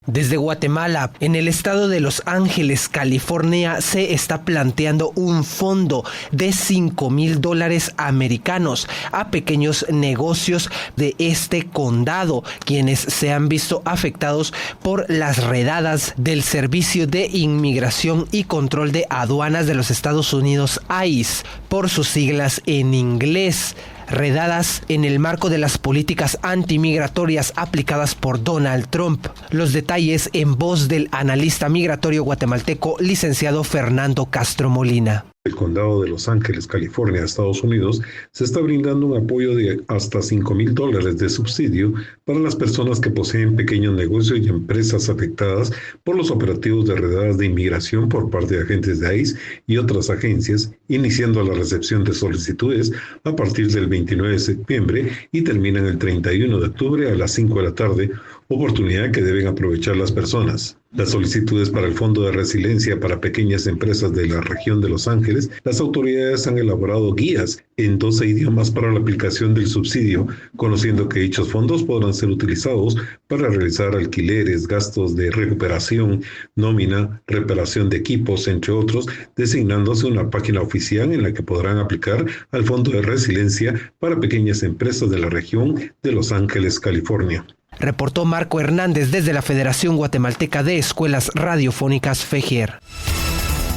Desde Guatemala, en el estado de Los Ángeles, California, se está planteando un fondo de $5,000 americanos a pequeños negocios de este condado, quienes se han visto afectados por las redadas del Servicio de Inmigración y Control de Aduanas de los Estados Unidos, ICE, por sus siglas en inglés. Redadas en el marco de las políticas antimigratorias aplicadas por Donald Trump. Los detalles en voz del analista migratorio guatemalteco, licenciado Fernando Castro Molina. El condado de Los Ángeles, California, Estados Unidos, se está brindando un apoyo de hasta $5,000 de subsidio para las personas que poseen pequeños negocios y empresas afectadas por los operativos de redadas de inmigración por parte de agentes de ICE y otras agencias, iniciando la recepción de solicitudes a partir del 29 de septiembre y terminan el 31 de octubre a las 5 de la tarde, oportunidad que deben aprovechar las personas. Las solicitudes para el Fondo de Resiliencia para Pequeñas Empresas de la región de Los Ángeles, las autoridades han elaborado guías en 12 idiomas para la aplicación del subsidio, conociendo que dichos fondos podrán ser utilizados para realizar alquileres, gastos de recuperación, nómina, reparación de equipos, entre otros, designándose una página oficial en la que podrán aplicar al Fondo de Resiliencia para Pequeñas Empresas de la región de Los Ángeles, California. Reportó Marco Hernández desde la Federación Guatemalteca de Escuelas Radiofónicas FEGIER.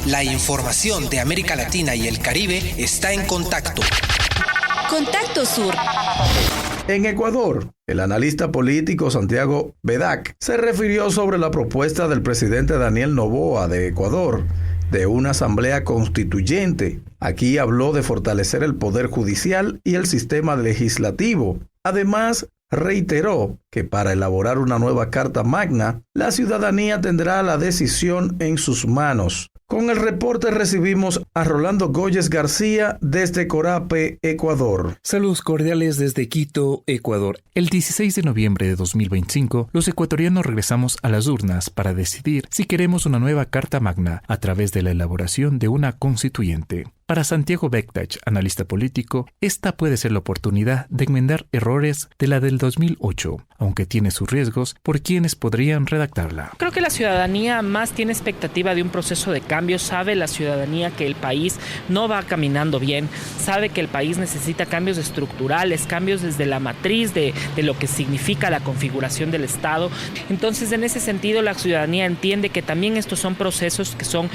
La información de América Latina y el Caribe está en Contacto. Contacto Sur. En Ecuador, el analista político Santiago Bedac se refirió sobre la propuesta del presidente Daniel Noboa de Ecuador de una asamblea constituyente. Aquí habló de fortalecer el poder judicial y el sistema legislativo. Además, reiteró que para elaborar una nueva Carta Magna, la ciudadanía tendrá la decisión en sus manos. Con el reporte recibimos a Rolando Goyes García desde Corape, Ecuador. Saludos cordiales desde Quito, Ecuador. El 16 de noviembre de 2025, los ecuatorianos regresamos a las urnas para decidir si queremos una nueva Carta Magna a través de la elaboración de una constituyente. Para Santiago Bedac, analista político, esta puede ser la oportunidad de enmendar errores de la del 2008, aunque tiene sus riesgos por quienes podrían redactarla. Creo que la ciudadanía más tiene expectativa de un proceso de cambio. Sabe la ciudadanía que el país no va caminando bien, sabe que el país necesita cambios estructurales, cambios desde la matriz de lo que significa la configuración del Estado. Entonces, en ese sentido, la ciudadanía entiende que también estos son procesos que son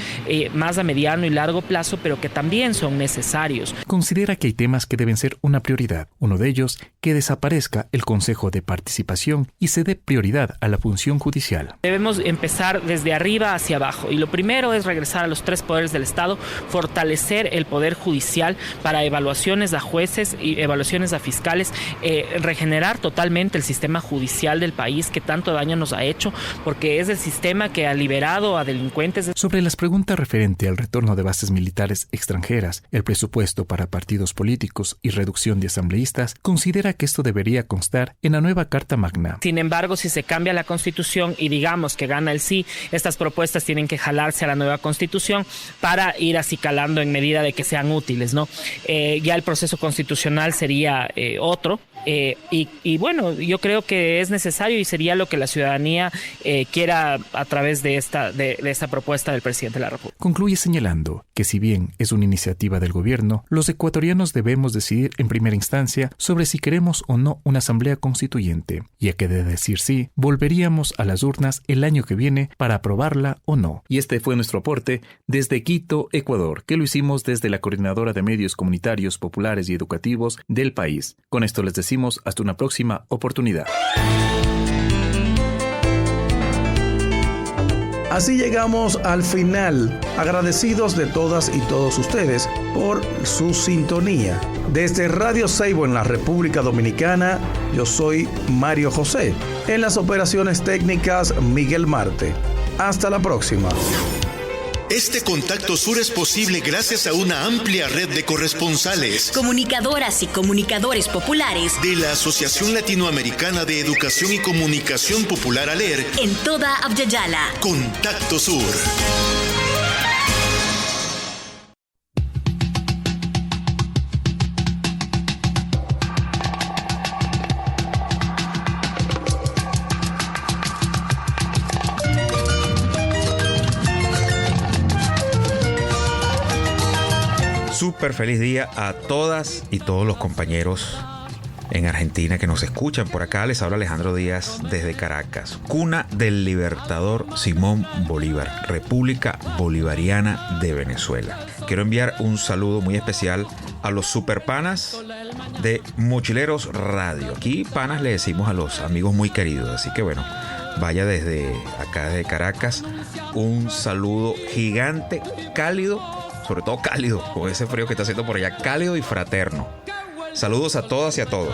más a mediano y largo plazo, pero que también son necesarios. Considera que hay temas que deben ser una prioridad. Uno de ellos, que desaparezca el Consejo de Participación y se dé prioridad a la función judicial. Debemos empezar desde arriba hacia abajo y lo primero es regresar a los tres poderes del Estado, fortalecer el poder judicial para evaluaciones a jueces y evaluaciones a fiscales, regenerar totalmente el sistema judicial del país que tanto daño nos ha hecho, porque es el sistema que ha liberado a delincuentes. Sobre las preguntas referente al retorno de bases militares extranjeras, el presupuesto para partidos políticos y reducción de asambleístas, considera que esto debería constar en la nueva Carta Magna. Sin embargo, si se cambia la Constitución y digamos que gana el sí, estas propuestas tienen que jalarse a la nueva Constitución para ir acicalando en medida de que sean útiles, ¿no? Ya el proceso constitucional sería otro. Y bueno, yo creo que es necesario y sería lo que la ciudadanía quiera a través de esta propuesta del presidente de la República. Concluye señalando que si bien es una iniciativa del gobierno, los ecuatorianos debemos decidir en primera instancia sobre si queremos o no una asamblea constituyente, ya que de decir sí, volveríamos a las urnas el año que viene para aprobarla o no. Y este fue nuestro aporte desde Quito, Ecuador, que lo hicimos desde la Coordinadora de Medios Comunitarios, Populares y Educativos del país. Con esto les decimos hasta una próxima oportunidad. Así llegamos al final, agradecidos de todas y todos ustedes por su sintonía. Desde Radio Seibo en la República Dominicana, yo soy Mario José. En las operaciones técnicas, Miguel Marte. Hasta la próxima. Este Contacto Sur es posible gracias a una amplia red de corresponsales, comunicadoras y comunicadores populares de la Asociación Latinoamericana de Educación y Comunicación Popular ALER en toda Abya-Yala. Contacto Sur. Súper feliz día a todas y todos los compañeros en Argentina que nos escuchan. Por acá les habla Alejandro Díaz desde Caracas, cuna del libertador Simón Bolívar, República Bolivariana de Venezuela. Quiero enviar un saludo muy especial a los superpanas de Mochileros Radio. Aquí panas le decimos a los amigos muy queridos, así que bueno, vaya desde acá de Caracas un saludo gigante, cálido, sobre todo cálido, con ese frío que está haciendo por allá, cálido y fraterno. Saludos a todas y a todos.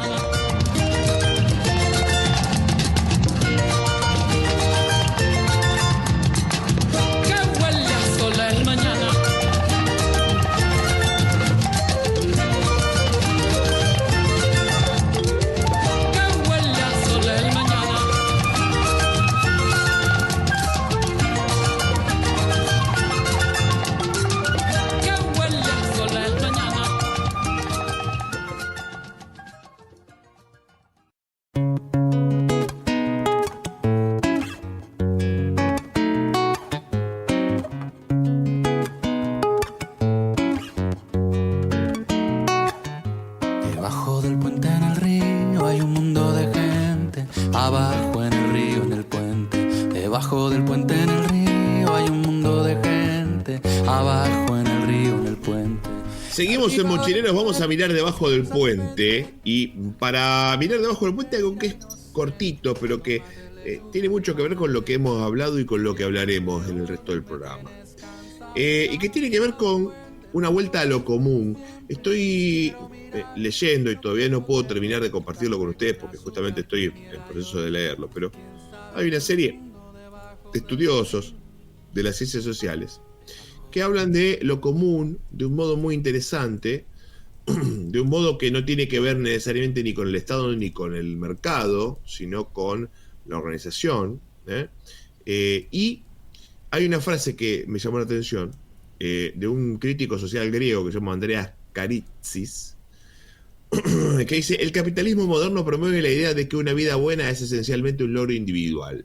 Seguimos en Mochileros, vamos a mirar debajo del puente. Y para mirar debajo del puente, algo que es cortito, pero que tiene mucho que ver con lo que hemos hablado y con lo que hablaremos en el resto del programa. Y que tiene que ver con una vuelta a lo común. Estoy leyendo y todavía no puedo terminar de compartirlo con ustedes porque justamente estoy en proceso de leerlo, pero hay una serie de estudiosos de las ciencias sociales que hablan de lo común de un modo muy interesante, de un modo que no tiene que ver necesariamente ni con el Estado ni con el mercado, sino con la organización. Y hay una frase que me llamó la atención, de un crítico social griego que se llama Andreas Karitsis, que dice: el capitalismo moderno promueve la idea de que una vida buena es esencialmente un logro individual.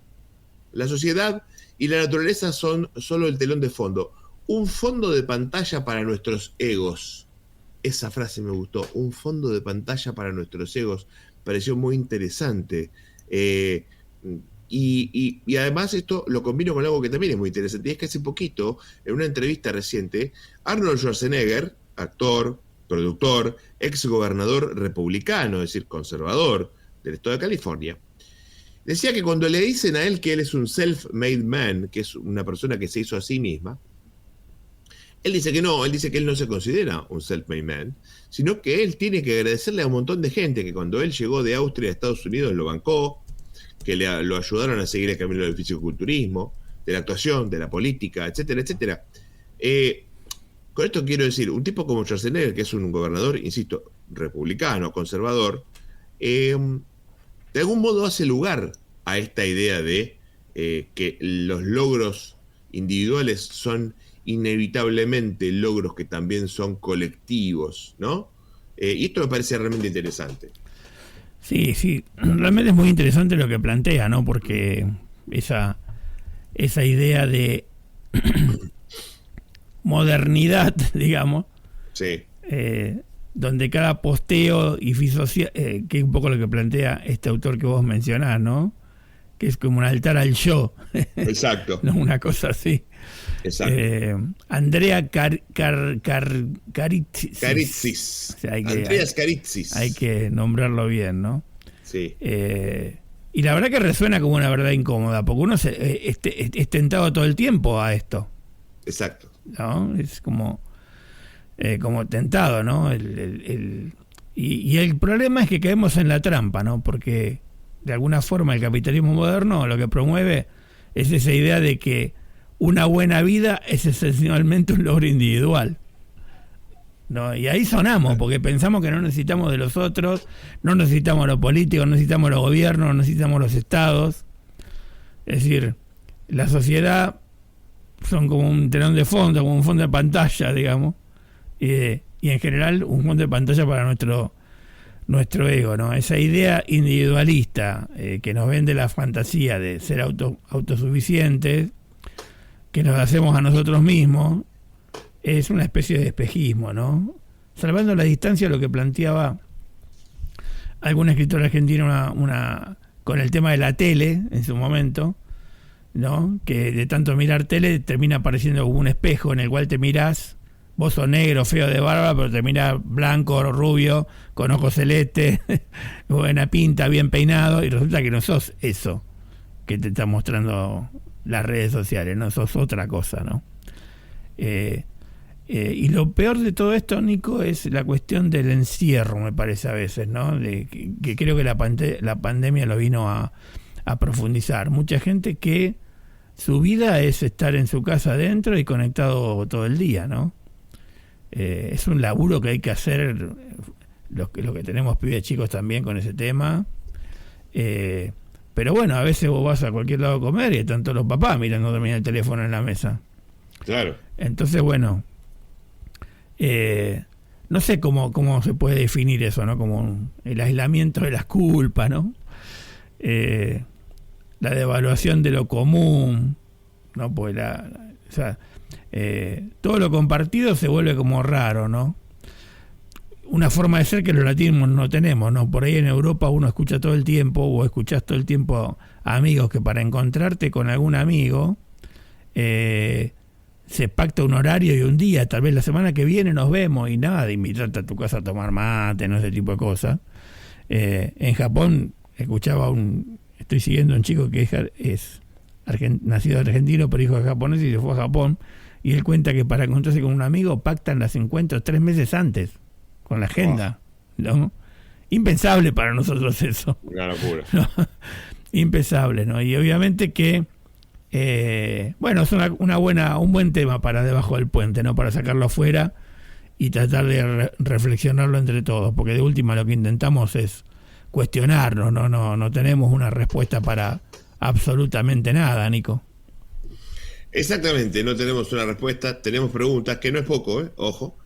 La sociedad y la naturaleza son solo el telón de fondo, un fondo de pantalla para nuestros egos. Esa frase me gustó, un fondo de pantalla para nuestros egos, pareció muy interesante. Y además esto lo combino con algo que también es muy interesante, y es que hace poquito, en una entrevista reciente, Arnold Schwarzenegger, actor, productor, ex gobernador republicano, es decir, conservador del estado de California, decía que cuando le dicen a él que él es un self-made man, que es una persona que se hizo a sí misma, él dice que no, él dice que él no se considera un self-made man, sino que él tiene que agradecerle a un montón de gente que cuando él llegó de Austria a Estados Unidos lo bancó, que lo ayudaron a seguir el camino del fisiculturismo, de la actuación, de la política, etcétera, etcétera. Con esto quiero decir, un tipo como Schwarzenegger, que es un gobernador, insisto, republicano, conservador, de algún modo hace lugar a esta idea de que los logros individuales son inevitablemente logros que también son colectivos, ¿no? Y esto me parece realmente interesante. Sí, realmente es muy interesante lo que plantea, ¿no? Porque esa idea de modernidad, digamos, sí. Donde cada posteo y que es un poco lo que plantea este autor que vos mencionás, ¿no? Que es como un altar al yo. Exacto. No, una cosa así. Exacto. Andrea Karitsis. Karitsis. O sea, Andreas Karitsis. Hay que nombrarlo bien, ¿no? Sí. Y la verdad que resuena como una verdad incómoda, porque uno es tentado todo el tiempo a esto. Exacto. ¿No? Es como tentado, ¿no? Y el problema es que caemos en la trampa, ¿no? Porque de alguna forma el capitalismo moderno lo que promueve es esa idea de que una buena vida es esencialmente un logro individual, ¿no? Y ahí sonamos, porque pensamos que no necesitamos de los otros, no necesitamos los políticos, no necesitamos los gobiernos, no necesitamos los estados. Es decir, la sociedad son como un telón de fondo, como un fondo de pantalla, digamos, y en general un fondo de pantalla para nuestro ego, ¿no? Esa idea individualista que nos vende la fantasía de ser autosuficientes, que nos hacemos a nosotros mismos, es una especie de espejismo, ¿no? Salvando la distancia, lo que planteaba algún escritor argentino con el tema de la tele en su momento, ¿no? Que de tanto mirar tele termina apareciendo como un espejo en el cual te mirás, vos sos negro, feo de barba, pero te mirás blanco, rubio, con ojos celestes, buena pinta, bien peinado, y resulta que no sos eso que te está mostrando las redes sociales, no sos otra cosa, ¿no? Y lo peor de todo esto, Nico, es la cuestión del encierro, me parece a veces, ¿no? Que creo que la pandemia lo vino a profundizar. Mucha gente que su vida es estar en su casa adentro y conectado todo el día, ¿no? Es un laburo que hay que hacer, los que tenemos pibes chicos también con ese tema. Pero bueno, a veces vos vas a cualquier lado a comer y están todos los papás mirando también el teléfono en la mesa. Claro. Entonces, bueno, no sé cómo se puede definir eso, ¿no? Como el aislamiento de las culpas, ¿no? La devaluación de lo común, ¿no? Pues todo lo compartido se vuelve como raro, ¿no? Una forma de ser que los latinos no tenemos, ¿no? Por ahí en Europa uno escucha todo el tiempo, o escuchás todo el tiempo a amigos que para encontrarte con algún amigo se pacta un horario y un día, tal vez la semana que viene nos vemos, y nada de invitarte a tu casa a tomar mate, no, ese tipo de cosas. En Japón estoy siguiendo a un chico que es nacido argentino pero hijo de japonés y se fue a Japón, y él cuenta que para encontrarse con un amigo pactan los encuentros 3 meses antes con la agenda, ¿no? Impensable para nosotros eso. Una locura. ¿No? Impensable, ¿no? Y obviamente que bueno, es un buen tema para debajo del puente, ¿no? Para sacarlo afuera y tratar de reflexionarlo entre todos, porque de última lo que intentamos es cuestionarnos, no tenemos una respuesta para absolutamente nada, Nico. Exactamente, no tenemos una respuesta, tenemos preguntas, que no es poco, ojo,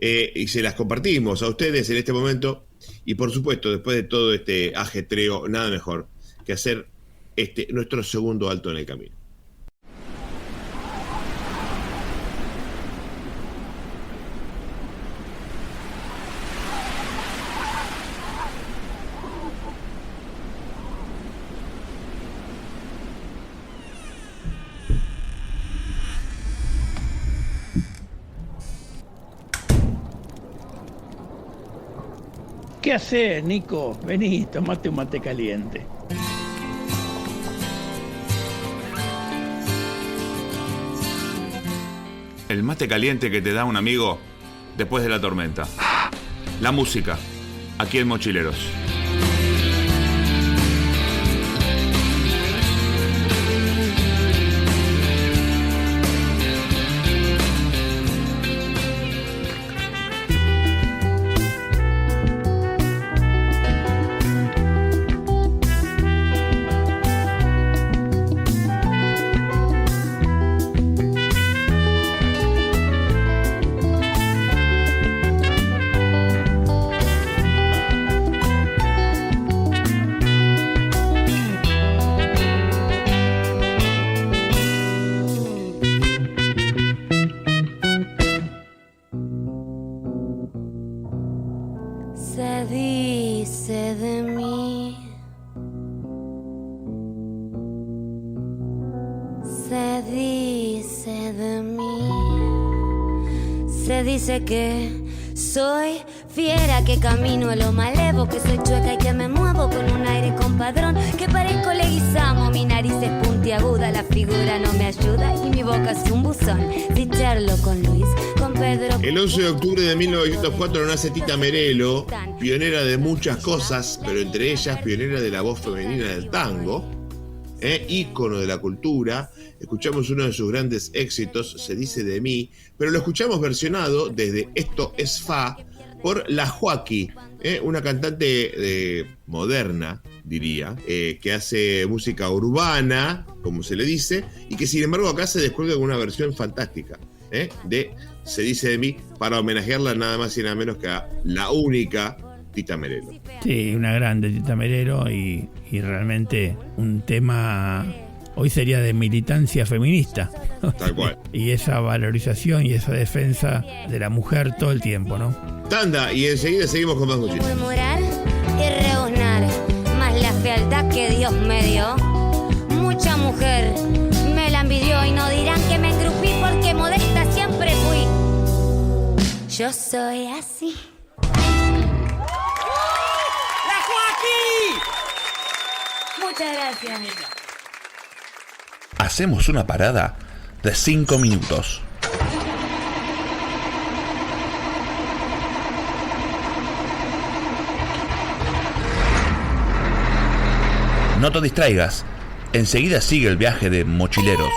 y se las compartimos a ustedes en este momento, y por supuesto, después de todo este ajetreo, nada mejor que hacer nuestro segundo alto en el camino. ¿Qué haces, Nico? Vení, tomate un mate caliente. El mate caliente que te da un amigo después de la tormenta. La música, aquí en Mochileros. Dice que soy fiera, que camino a lo malevo, que soy chueca y que me muevo con un aire compadrón, que parezco Leguizamo, mi nariz es puntiaguda, la figura no me ayuda y mi boca es un buzón. Si charlo con Luis, con Pedro. El 11 de octubre de 1904 nace Tita Merelo, pionera de muchas cosas, pero entre ellas pionera de la voz femenina del tango, ícono de la cultura. Escuchamos uno de sus grandes éxitos, Se dice de mí, pero lo escuchamos versionado desde Esto es Fa por La Joaquí, una cantante moderna, diría, que hace música urbana, como se le dice, y que sin embargo acá se descuelga con una versión fantástica de Se dice de mí, para homenajearla nada más y nada menos que a la única Tita Merelo. Sí, una grande Tita Merelo y realmente un tema... Hoy sería de militancia feminista. Tal cual. Y esa valorización y esa defensa de la mujer todo el tiempo, ¿no? Tanda, y enseguida seguimos con más música. Murmurar y rebuznar, más la fealdad que Dios me dio. Mucha mujer me la envidió y no dirán que me engrupí porque modesta siempre fui. Yo soy así. ¡La Joaquí! Muchas gracias. Hacemos una parada de 5 minutos. No te distraigas, enseguida sigue el viaje de Mochileros.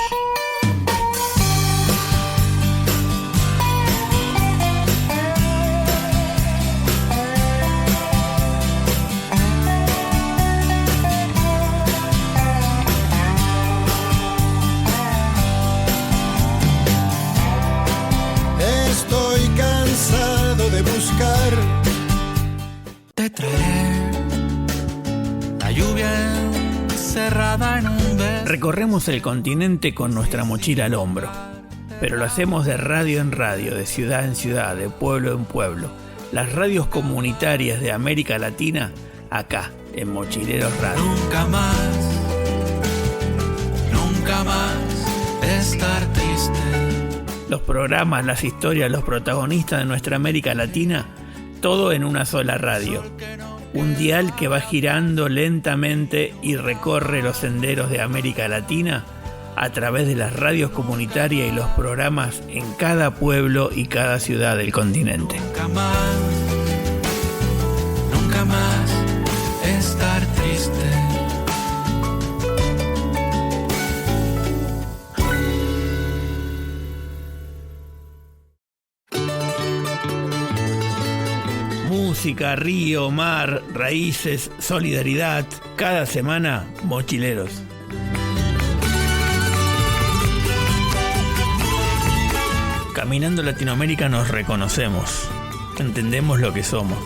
Te traeré la lluvia encerrada en un beso. Recorremos el continente con nuestra mochila al hombro, pero lo hacemos de radio en radio, de ciudad en ciudad, de pueblo en pueblo. Las radios comunitarias de América Latina, acá, en Mochileros Radio. Nunca más estar triste. los programas, las historias, los protagonistas de nuestra América Latina, todo en una sola radio. Un dial que va girando lentamente y recorre los senderos de América Latina a través de las radios comunitarias y los programas en cada pueblo y cada ciudad del continente. Nunca más estar triste. Música, río, mar, raíces, solidaridad. Cada semana, Mochileros. Caminando Latinoamérica nos reconocemos, entendemos lo que somos.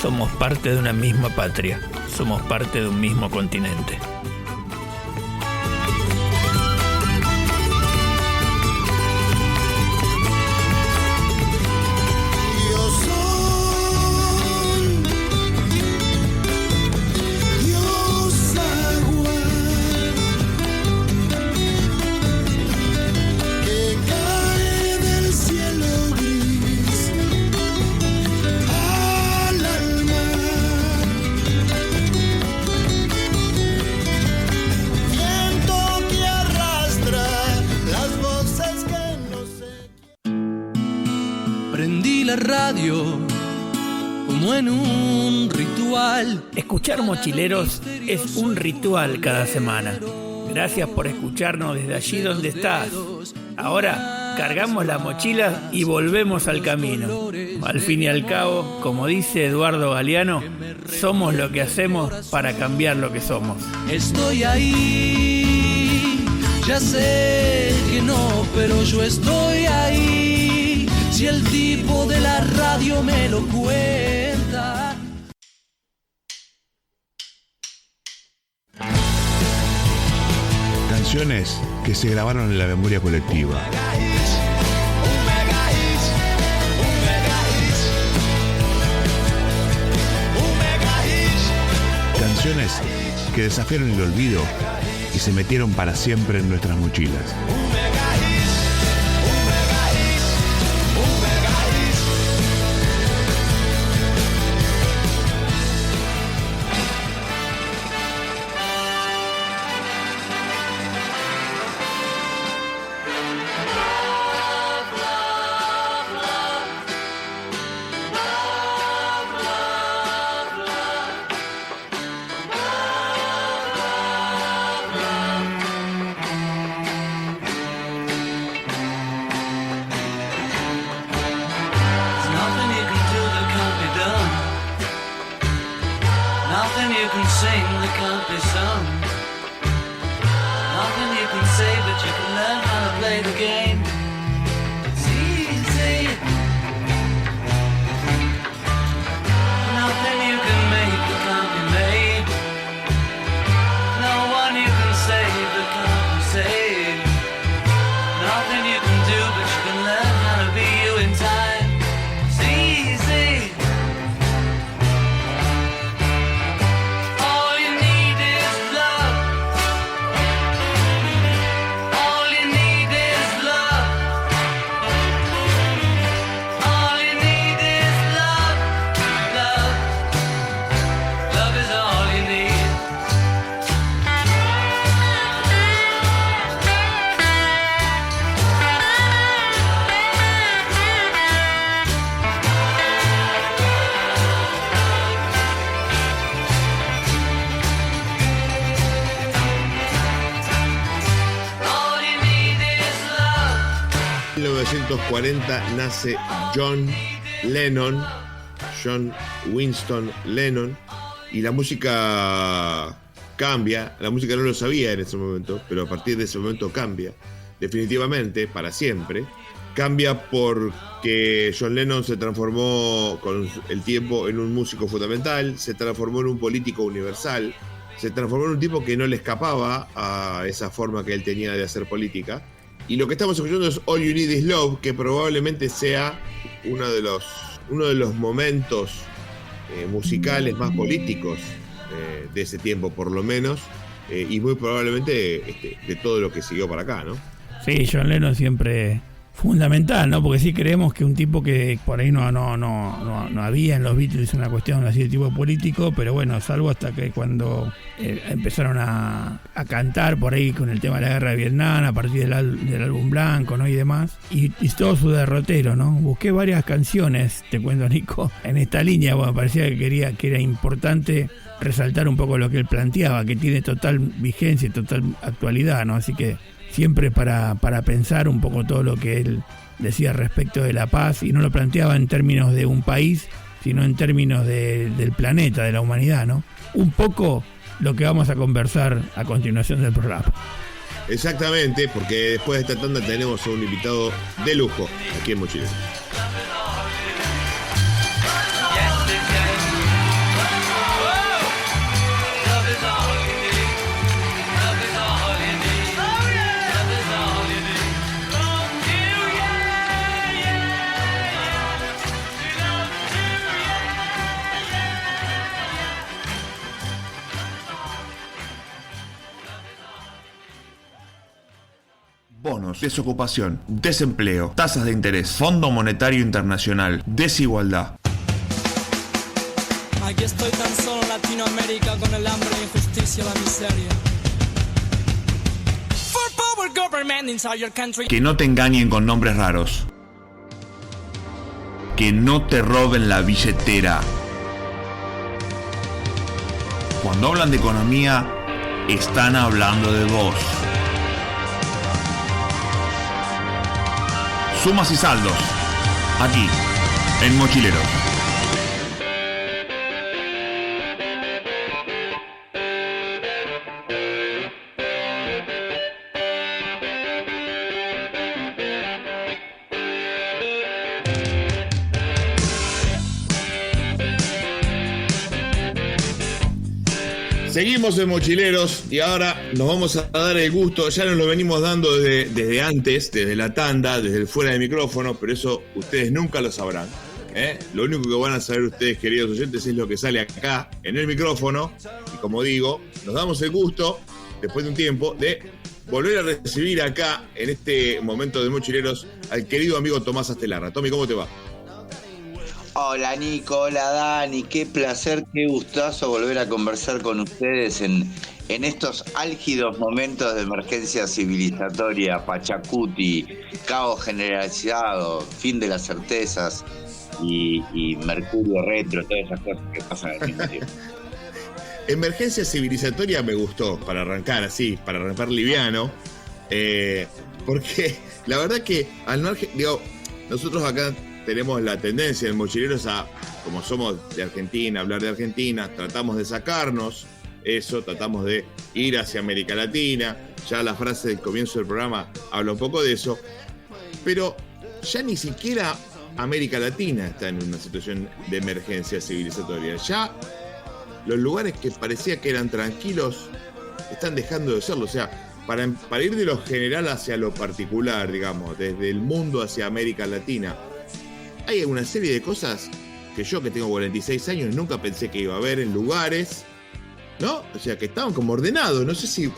Somos parte de una misma patria, somos parte de un mismo continente. Como en un ritual. Escuchar Mochileros es un ritual cada semana. Gracias por escucharnos desde allí donde estás. Ahora cargamos las mochilas y volvemos al camino. Al fin y al cabo, como dice Eduardo Galeano, somos lo que hacemos para cambiar lo que somos. Estoy ahí, ya sé que no, pero yo estoy ahí. Si el tipo de la radio me lo cuenta. Canciones que se grabaron en la memoria colectiva. Canciones que desafiaron el olvido y se metieron para siempre en nuestras mochilas. En 1940 nace John Winston Lennon, y la música cambia. La música no lo sabía en ese momento, pero a partir de ese momento cambia, definitivamente, para siempre. Cambia porque John Lennon se transformó con el tiempo en un músico fundamental, se transformó en un político universal, se transformó en un tipo que no le escapaba a esa forma que él tenía de hacer política. Y lo que estamos escuchando es All You Need Is Love, que probablemente sea uno de los momentos musicales más políticos de ese tiempo, por lo menos, y muy probablemente de todo lo que siguió para acá, ¿no? Sí, John Lennon siempre fundamental, ¿no? Porque sí creemos que un tipo que por ahí no había en los Beatles una cuestión así de tipo político, pero bueno, salvo hasta que cuando empezaron a cantar por ahí con el tema de la guerra de Vietnam, a partir del álbum blanco, ¿no? Y demás, y todo su derrotero, ¿no? Busqué varias canciones, te cuento, Nico, en esta línea. Bueno, parecía que era importante resaltar un poco lo que él planteaba, que tiene total vigencia y total actualidad, ¿no? Así que siempre para pensar un poco todo lo que él decía respecto de la paz, y no lo planteaba en términos de un país, sino en términos del planeta, de la humanidad, ¿no? Un poco lo que vamos a conversar a continuación del programa. Exactamente, porque después de esta tanda tenemos a un invitado de lujo aquí en Mochileros. Bonos, desocupación, desempleo, tasas de interés, Fondo Monetario Internacional, desigualdad. Aquí estoy tan solo en Latinoamérica con el hambre, la injusticia, la miseria. For power government inside your country. Que no te engañen con nombres raros. Que no te roben la billetera. Cuando hablan de economía, están hablando de vos. Sumas y saldos, aquí, en Mochileros. Seguimos en Mochileros y ahora nos vamos a dar el gusto, ya nos lo venimos dando desde antes, desde la tanda, desde el fuera de micrófono, pero eso ustedes nunca lo sabrán. Lo único que van a saber ustedes, queridos oyentes, es lo que sale acá en el micrófono. Y como digo, nos damos el gusto, después de un tiempo, de volver a recibir acá, en este momento de Mochileros, al querido amigo Tomás Astelarra. Tommy, ¿cómo te va? Hola Nico, hola Dani, qué placer, qué gustazo volver a conversar con ustedes en estos álgidos momentos de emergencia civilizatoria, Pachacuti, caos generalizado, fin de las certezas y Mercurio retro, todas esas cosas que pasan al mismo tiempo. Emergencia civilizatoria me gustó, para arrancar así, para arrancar liviano, porque la verdad que al margen, digo, nosotros acá tenemos la tendencia en Mochileros a, como somos de Argentina, hablar de Argentina, tratamos de sacarnos eso, tratamos de ir hacia América Latina, ya la frase del comienzo del programa habla un poco de eso, pero ya ni siquiera América Latina está en una situación de emergencia civilizatoria, ya los lugares que parecía que eran tranquilos están dejando de serlo, o sea, para ir de lo general hacia lo particular, digamos, desde el mundo hacia América Latina, hay una serie de cosas que yo, que tengo 46 años, nunca pensé que iba a haber en lugares, ¿no? O sea, que estaban como ordenados. No sé si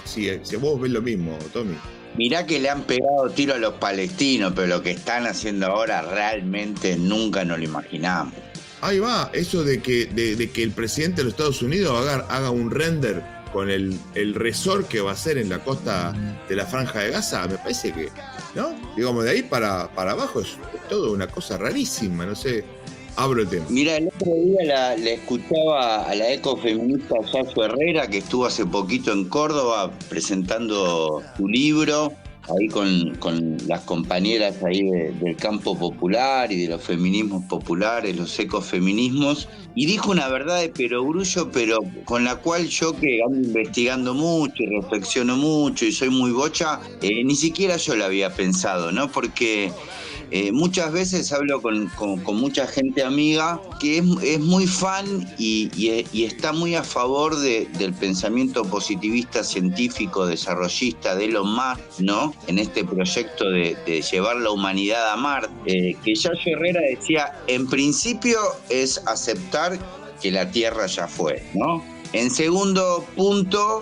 vos ves lo mismo, Tommy. Mirá que le han pegado tiro a los palestinos, pero lo que están haciendo ahora realmente nunca nos lo imaginamos. Ahí va, eso de que el presidente de los Estados Unidos haga un render con el resort que va a hacer en la costa de la Franja de Gaza, me parece que, ¿no? Digamos, de ahí para abajo es todo una cosa rarísima, no sé. Abro el tema. Mira, el otro día le escuchaba a la ecofeminista Yayo Herrera, que estuvo hace poquito en Córdoba presentando su libro, ahí con las compañeras ahí del campo popular y de los feminismos populares, los ecofeminismos, y dijo una verdad de perogrullo, pero con la cual yo, que ando investigando mucho y reflexiono mucho y soy muy bocha, ni siquiera yo la había pensado, ¿no? Porque muchas veces hablo con mucha gente amiga que es muy fan y está muy a favor del pensamiento positivista científico desarrollista de Elon Musk, ¿no? En este proyecto de llevar la humanidad a Marte, que Yayo Herrera decía, en principio es aceptar que la Tierra ya fue, ¿no? En segundo punto,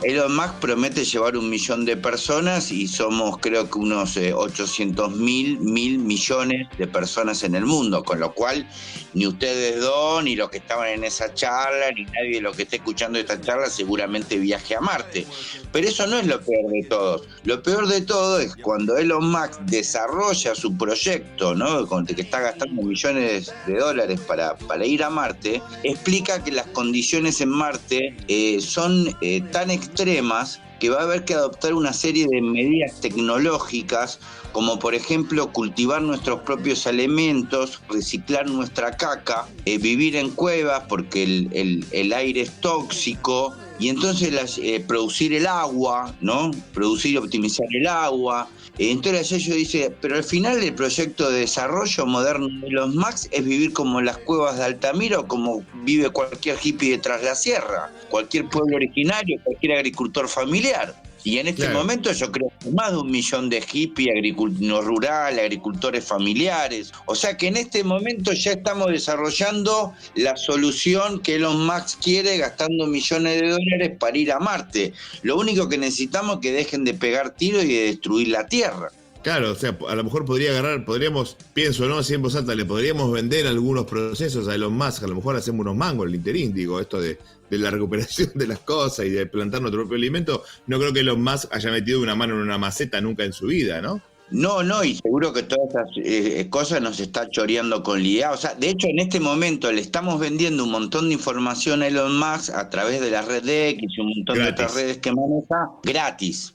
Elon Musk promete llevar 1 millón de personas y somos creo que unos 800.000 millones de personas en el mundo, con lo cual ni ustedes dos, ni los que estaban en esa charla, ni nadie de los que esté escuchando esta charla seguramente viaje a Marte. Pero eso no es lo peor de todo. Lo peor de todo es cuando Elon Musk desarrolla su proyecto, ¿no? Con que está gastando millones de dólares para ir a Marte, explica que las condiciones en Marte son tan extremas que va a haber que adoptar una serie de medidas tecnológicas, como por ejemplo cultivar nuestros propios alimentos, reciclar nuestra caca, vivir en cuevas porque el aire es tóxico, y entonces producir el agua, ¿no? Producir y optimizar el agua. Entonces ellos dicen, pero al final el proyecto de desarrollo moderno de los Musk es vivir como en las cuevas de Altamira o como vive cualquier hippie detrás de la sierra, cualquier pueblo originario, cualquier agricultor familiar. Y en este momento yo creo que más de 1 millón de hippies, agricultores rurales, agricultores familiares. O sea que en este momento ya estamos desarrollando la solución que Elon Musk quiere, gastando millones de dólares para ir a Marte. Lo único que necesitamos es que dejen de pegar tiros y de destruir la Tierra. Claro, o sea, a lo mejor podríamos, pienso, ¿no? Así en voz alta, le podríamos vender algunos procesos a Elon Musk, a lo mejor hacemos unos mangos en el interín, digo, esto de la recuperación de las cosas y de plantar nuestro propio alimento. No creo que Elon Musk haya metido una mano en una maceta nunca en su vida, ¿no? No, y seguro que todas esas cosas nos está choreando con la. O sea, de hecho, en este momento le estamos vendiendo un montón de información a Elon Musk a través de la red de X y un montón de otras redes que maneja gratis.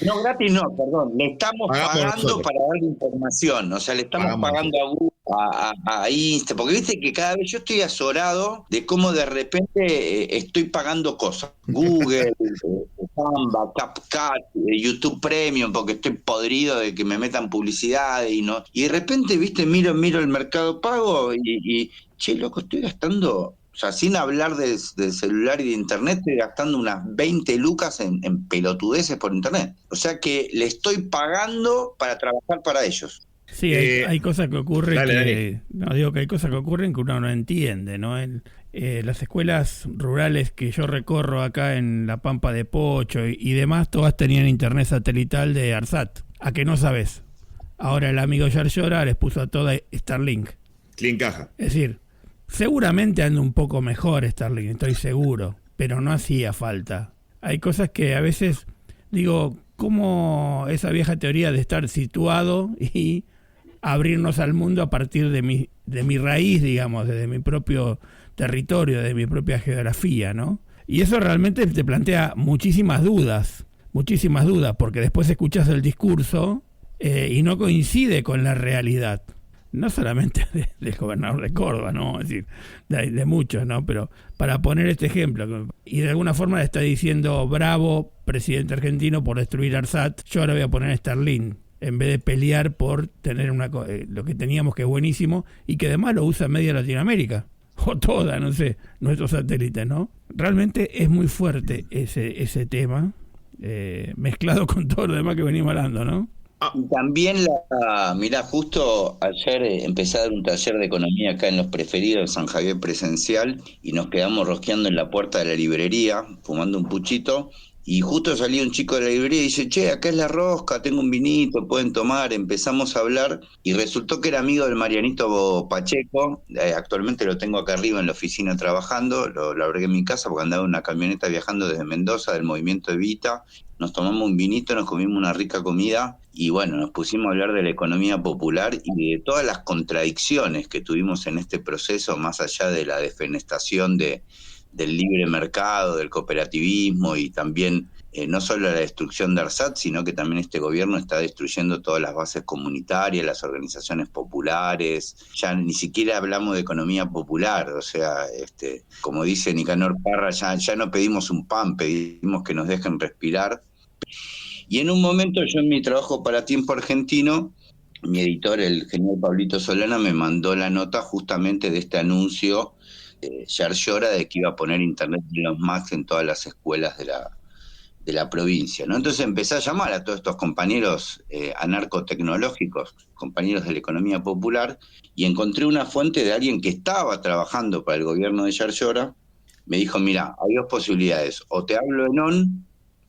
No, gratis no, perdón. Le estamos pagando para darle información. O sea, le estamos pagando a Google, a Insta. Porque viste que cada vez yo estoy azorado de cómo de repente estoy pagando cosas. Google, Canva, CapCut, YouTube Premium, porque estoy podrido de que me metan publicidad y no. Y de repente, viste, miro el Mercado Pago y che, loco, estoy gastando. O sea, sin hablar del celular y de internet, estoy gastando unas 20 lucas en pelotudeces por internet. O sea que le estoy pagando para trabajar para ellos. Sí, hay cosas que ocurren hay cosas que ocurren que uno no entiende, ¿no? Las escuelas rurales que yo recorro acá en la Pampa de Pocho y demás, todas tenían internet satelital de ARSAT. ¿A qué no sabes? Ahora el amigo Yarlora les puso a toda Starlink. Clean caja. Es decir, seguramente anda un poco mejor Starlink, estoy seguro, pero no hacía falta. Hay cosas que a veces digo, como esa vieja teoría de estar situado y abrirnos al mundo a partir de mi raíz, digamos, desde mi propio territorio, de mi propia geografía, ¿no? Y eso realmente te plantea muchísimas dudas, porque después escuchas el discurso y no coincide con la realidad. No solamente del gobernador de Córdoba, ¿no? Es decir, de muchos, ¿no? Pero para poner este ejemplo, y de alguna forma le está diciendo, bravo, presidente argentino, por destruir ARSAT, yo ahora voy a poner Starlink, en vez de pelear por tener lo que teníamos, que es buenísimo, y que además lo usa media Latinoamérica, o toda, no sé, nuestros satélites, ¿no? Realmente es muy fuerte ese tema, mezclado con todo lo demás que venimos hablando, ¿no? Y también mirá, justo ayer empecé a dar un taller de economía acá en Los Preferidos de San Javier presencial y nos quedamos rosqueando en la puerta de la librería, fumando un puchito, y justo salía un chico de la librería y dice, che, acá es la rosca, tengo un vinito, pueden tomar. Empezamos a hablar y resultó que era amigo del Marianito Pacheco, actualmente lo tengo acá arriba en la oficina trabajando, lo agregué en mi casa porque andaba en una camioneta viajando desde Mendoza del movimiento Evita. Nos tomamos un vinito, nos comimos una rica comida y bueno, nos pusimos a hablar de la economía popular y de todas las contradicciones que tuvimos en este proceso, más allá de la defenestración del libre mercado, del cooperativismo y también no solo la destrucción de ARSAT, sino que también este gobierno está destruyendo todas las bases comunitarias, las organizaciones populares. Ya ni siquiera hablamos de economía popular, o sea, como dice Nicanor Parra, ya no pedimos un pan, pedimos que nos dejen respirar. Y en un momento yo en mi trabajo para Tiempo Argentino, mi editor, el general Pablito Solana, me mandó la nota justamente de este anuncio Yarlora de que iba a poner internet de los Musk en todas las escuelas de la provincia, ¿no? Entonces empecé a llamar a todos estos compañeros anarcotecnológicos, compañeros de la economía popular, y encontré una fuente de alguien que estaba trabajando para el gobierno de Yarlora, me dijo, mira, hay dos posibilidades, o te hablo en on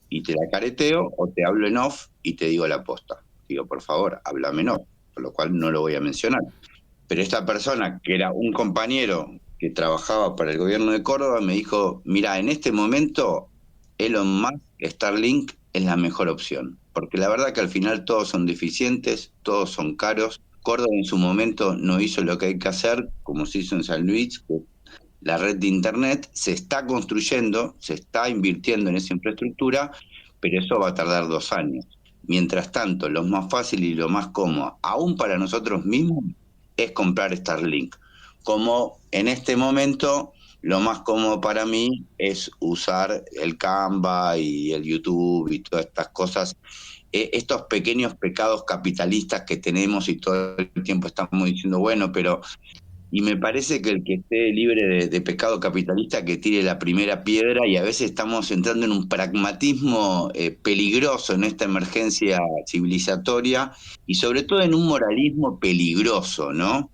y te la careteo, o te hablo en off y te digo la posta. Digo, por favor, háblame en off, por lo cual no lo voy a mencionar. Pero esta persona, que era un compañero que trabajaba para el gobierno de Córdoba, me dijo, mira, en este momento Elon Musk, Starlink es la mejor opción, porque la verdad que al final todos son deficientes, todos son caros. Córdoba en su momento no hizo lo que hay que hacer, como se hizo en San Luis, que la red de internet se está construyendo, se está invirtiendo en esa infraestructura, pero eso va a tardar 2 años. Mientras tanto, lo más fácil y lo más cómodo, aún para nosotros mismos, es comprar Starlink. Como en este momento, lo más cómodo para mí es usar el Canva y el YouTube y todas estas cosas, estos pequeños pecados capitalistas que tenemos y todo el tiempo estamos diciendo, bueno, pero... Y me parece que el que esté libre de pecado capitalista que tire la primera piedra, y a veces estamos entrando en un pragmatismo peligroso en esta emergencia civilizatoria y sobre todo en un moralismo peligroso, ¿no?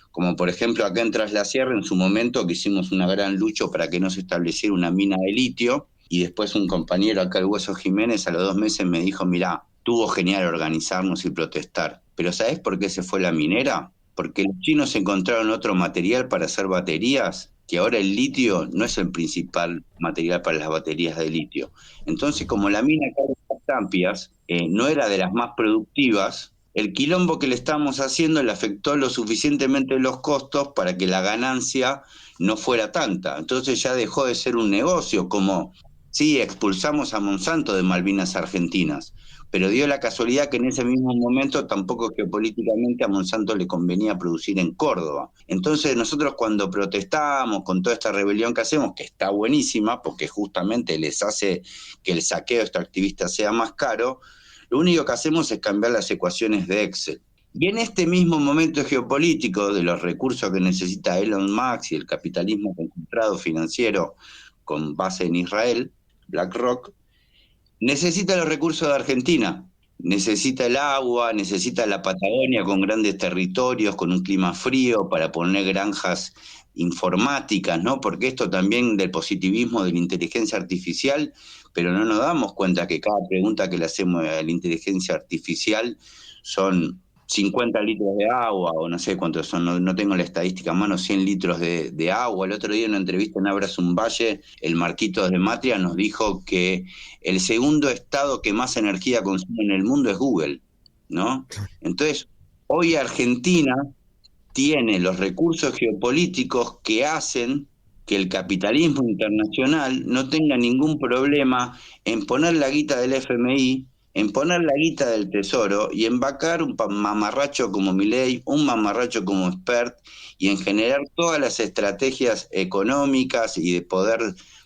Como por ejemplo acá en Tras la Sierra, en su momento que hicimos una gran lucha para que no se estableciera una mina de litio, y después un compañero acá, el Hueso Jiménez, a los 2 meses me dijo, mirá, estuvo genial organizarnos y protestar, pero ¿sabés por qué se fue la minera? Porque los chinos encontraron otro material para hacer baterías, que ahora el litio no es el principal material para las baterías de litio. Entonces, como la mina acá de Tampias no era de las más productivas, el quilombo que le estábamos haciendo le afectó lo suficientemente los costos para que la ganancia no fuera tanta. Entonces ya dejó de ser un negocio, como sí, expulsamos a Monsanto de Malvinas Argentinas, pero dio la casualidad que en ese mismo momento tampoco geopolíticamente a Monsanto le convenía producir en Córdoba. Entonces nosotros cuando protestamos con toda esta rebelión que hacemos, que está buenísima porque justamente les hace que el saqueo extractivista sea más caro, lo único que hacemos es cambiar las ecuaciones de Excel. Y en este mismo momento geopolítico de los recursos que necesita Elon Musk y el capitalismo concentrado financiero con base en Israel, BlackRock, necesita los recursos de Argentina, necesita el agua, necesita la Patagonia con grandes territorios, con un clima frío, para poner granjas informáticas, ¿no? Porque esto también del positivismo de la inteligencia artificial, pero no nos damos cuenta que cada pregunta que le hacemos a la inteligencia artificial son 50 litros de agua, o no sé cuántos son, no tengo la estadística a mano, 100 litros de agua. El otro día en una entrevista en Abras un Valle, el Marquitos de Matria nos dijo que el segundo estado que más energía consume en el mundo es Google, ¿no? Entonces, hoy Argentina tiene los recursos geopolíticos que hacen que el capitalismo internacional no tenga ningún problema en poner la guita del FMI, en poner la guita del Tesoro y en vacar un mamarracho como Milei, un mamarracho como Expert, y en generar todas las estrategias económicas y de poder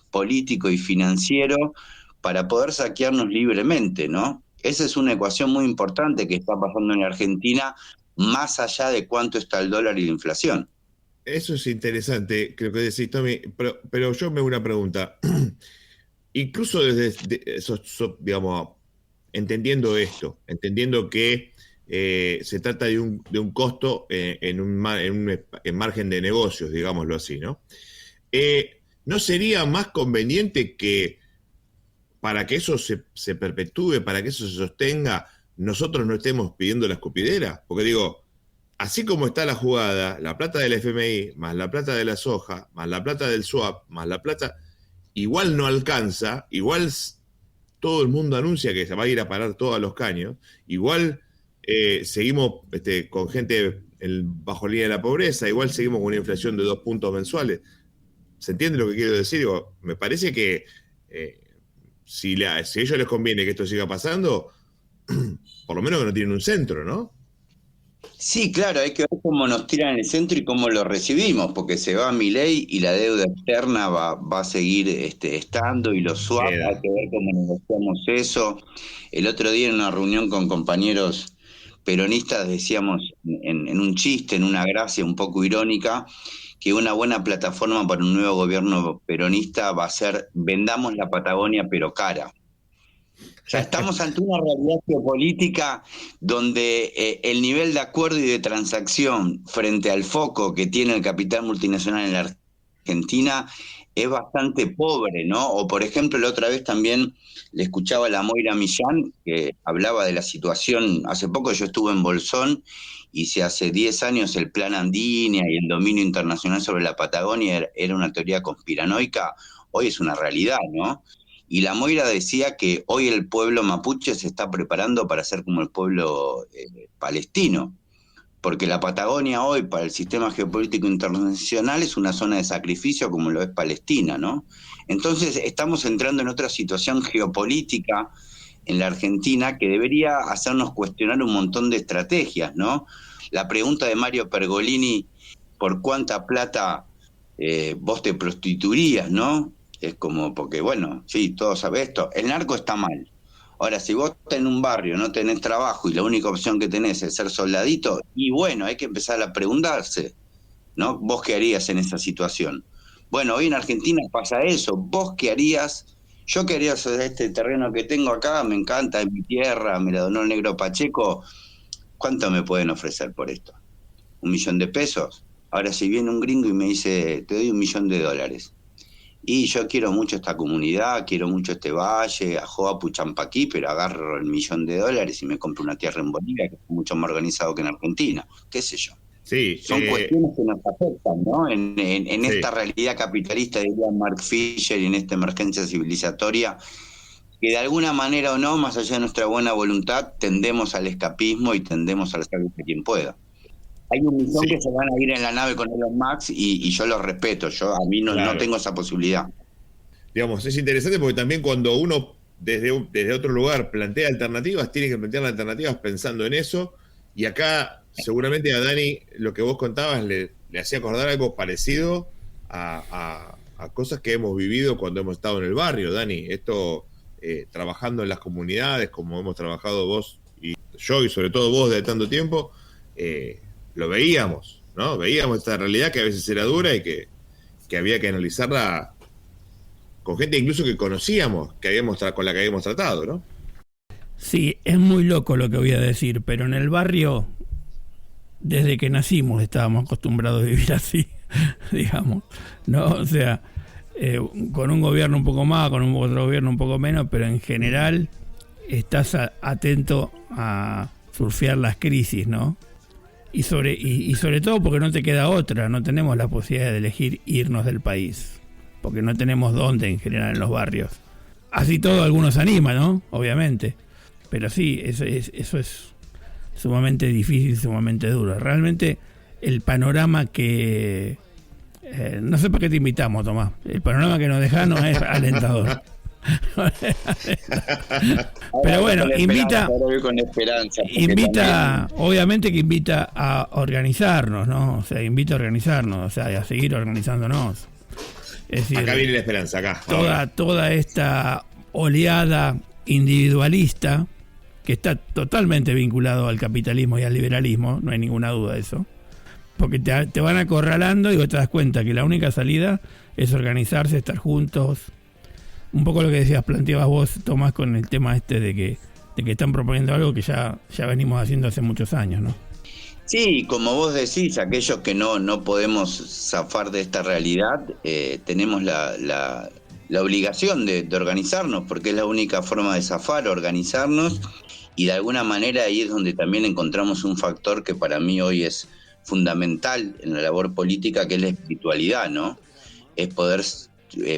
político y financiero para poder saquearnos libremente, ¿no? Esa es una ecuación muy importante que está pasando en Argentina, más allá de cuánto está el dólar y la inflación. Eso es interesante, creo que decís, Tommy, pero yo me hago una pregunta. Incluso desde digamos, entendiendo esto, entendiendo que se trata de un costo en margen de negocios, digámoslo así, ¿no? ¿No sería más conveniente que para que eso se perpetúe, para que eso se sostenga, nosotros no estemos pidiendo la escupidera? Porque digo, así como está la jugada, la plata del FMI, más la plata de la soja, más la plata del swap, más la plata, igual no alcanza, igual todo el mundo anuncia que se va a ir a parar todos los caños, igual seguimos con gente bajo línea de la pobreza, igual seguimos con una inflación de 2 puntos mensuales. ¿Se entiende lo que quiero decir? Digo, me parece que si a ellos les conviene que esto siga pasando, por lo menos que no tienen un centro, ¿no? Sí, claro, hay que ver cómo nos tiran en el centro y cómo lo recibimos, porque se va Milei y la deuda externa va a seguir estando, y los swap, hay que ver cómo negociamos eso. El otro día en una reunión con compañeros peronistas decíamos en un chiste, en una gracia un poco irónica, que una buena plataforma para un nuevo gobierno peronista va a ser vendamos la Patagonia pero cara. O sea, estamos ante una realidad geopolítica donde el nivel de acuerdo y de transacción frente al foco que tiene el capital multinacional en la Argentina es bastante pobre, ¿no? O por ejemplo, la otra vez también le escuchaba a la Moira Millán, que hablaba de la situación. Hace poco yo estuve en Bolsón, y si hace 10 años el Plan Andina y el dominio internacional sobre la Patagonia era una teoría conspiranoica, hoy es una realidad, ¿no? Y la Moira decía que hoy el pueblo mapuche se está preparando para ser como el pueblo palestino, porque la Patagonia hoy para el sistema geopolítico internacional es una zona de sacrificio como lo es Palestina, ¿no? Entonces estamos entrando en otra situación geopolítica en la Argentina que debería hacernos cuestionar un montón de estrategias, ¿no? La pregunta de Mario Pergolini, ¿por cuánta plata vos te prostituirías, no? Es como, porque bueno, sí, todos saben esto, el narco está mal. Ahora, si vos estás en un barrio, no tenés trabajo y la única opción que tenés es ser soldadito, y bueno, hay que empezar a preguntarse, ¿no? ¿Vos qué harías en esa situación? Bueno, hoy en Argentina pasa eso, ¿vos qué harías? Yo qué haría sobre este terreno que tengo acá, me encanta, es mi tierra, me la donó el Negro Pacheco, ¿cuánto me pueden ofrecer por esto? ¿1 millón de pesos? Ahora, si viene un gringo y me dice, te doy $1 millón, y yo quiero mucho esta comunidad, quiero mucho este valle, Ajoa, Puchampaquí, pero agarro $1 millón y me compro una tierra en Bolivia, que es mucho más organizado que en Argentina, qué sé yo. Sí, son cuestiones que nos afectan, ¿no? En esta realidad capitalista, diría Mark Fisher, y en esta emergencia civilizatoria, que de alguna manera o no, más allá de nuestra buena voluntad, tendemos al escapismo y tendemos al servicio de quien pueda. Hay 1 millón que se van a ir en la nave con Elon Musk y yo los respeto, a mí no tengo esa posibilidad. Digamos, es interesante porque también cuando uno desde otro lugar plantea alternativas, tiene que plantear alternativas pensando en eso, y acá seguramente a Dani lo que vos contabas le hacía acordar algo parecido a cosas que hemos vivido cuando hemos estado en el barrio, Dani. Esto, trabajando en las comunidades, como hemos trabajado vos y yo, y sobre todo vos de tanto tiempo, lo veíamos, ¿no? Veíamos esta realidad que a veces era dura y que había que analizarla con gente incluso que conocíamos, con la que habíamos tratado, ¿no? Sí, es muy loco lo que voy a decir, pero en el barrio, desde que nacimos estábamos acostumbrados a vivir así, digamos, ¿no? O sea, con un gobierno un poco más, con un otro gobierno un poco menos, pero en general estás atento a surfear las crisis, ¿no? Y sobre todo porque no te queda otra, no tenemos la posibilidad de elegir irnos del país, porque no tenemos dónde en general en los barrios. Así todo algunos animan, ¿no? Obviamente. Pero sí, eso es sumamente difícil, sumamente duro. Realmente el panorama que... no sé para qué te invitamos, Tomás. El panorama que nos deja no es alentador. Pero bueno, invita, obviamente que invita a organizarnos, ¿no? O sea, invita a organizarnos, o sea, a seguir organizándonos. Es decir, acá viene la esperanza, acá. Toda esta oleada individualista que está totalmente vinculado al capitalismo y al liberalismo, no hay ninguna duda de eso, porque te van acorralando y vos te das cuenta que la única salida es organizarse, estar juntos. Un poco lo que decías, planteabas vos, Tomás, con el tema de que están proponiendo algo que ya venimos haciendo hace muchos años, ¿no? Sí, como vos decís, aquellos que no podemos zafar de esta realidad, tenemos la obligación de organizarnos, porque es la única forma de zafar, organizarnos, y de alguna manera ahí es donde también encontramos un factor que para mí hoy es fundamental en la labor política, que es la espiritualidad, ¿no? Es poder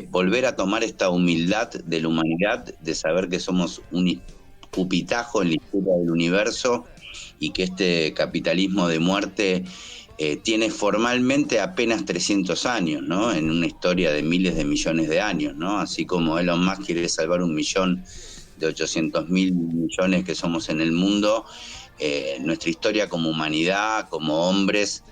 volver a tomar esta humildad de la humanidad, de saber que somos un pupitajo en la historia del universo y que este capitalismo de muerte tiene formalmente apenas 300 años, ¿no? En una historia de miles de millones de años, ¿no? Así como Elon Musk quiere salvar 1 millón de 800.000 millones que somos en el mundo, nuestra historia como humanidad, como hombres,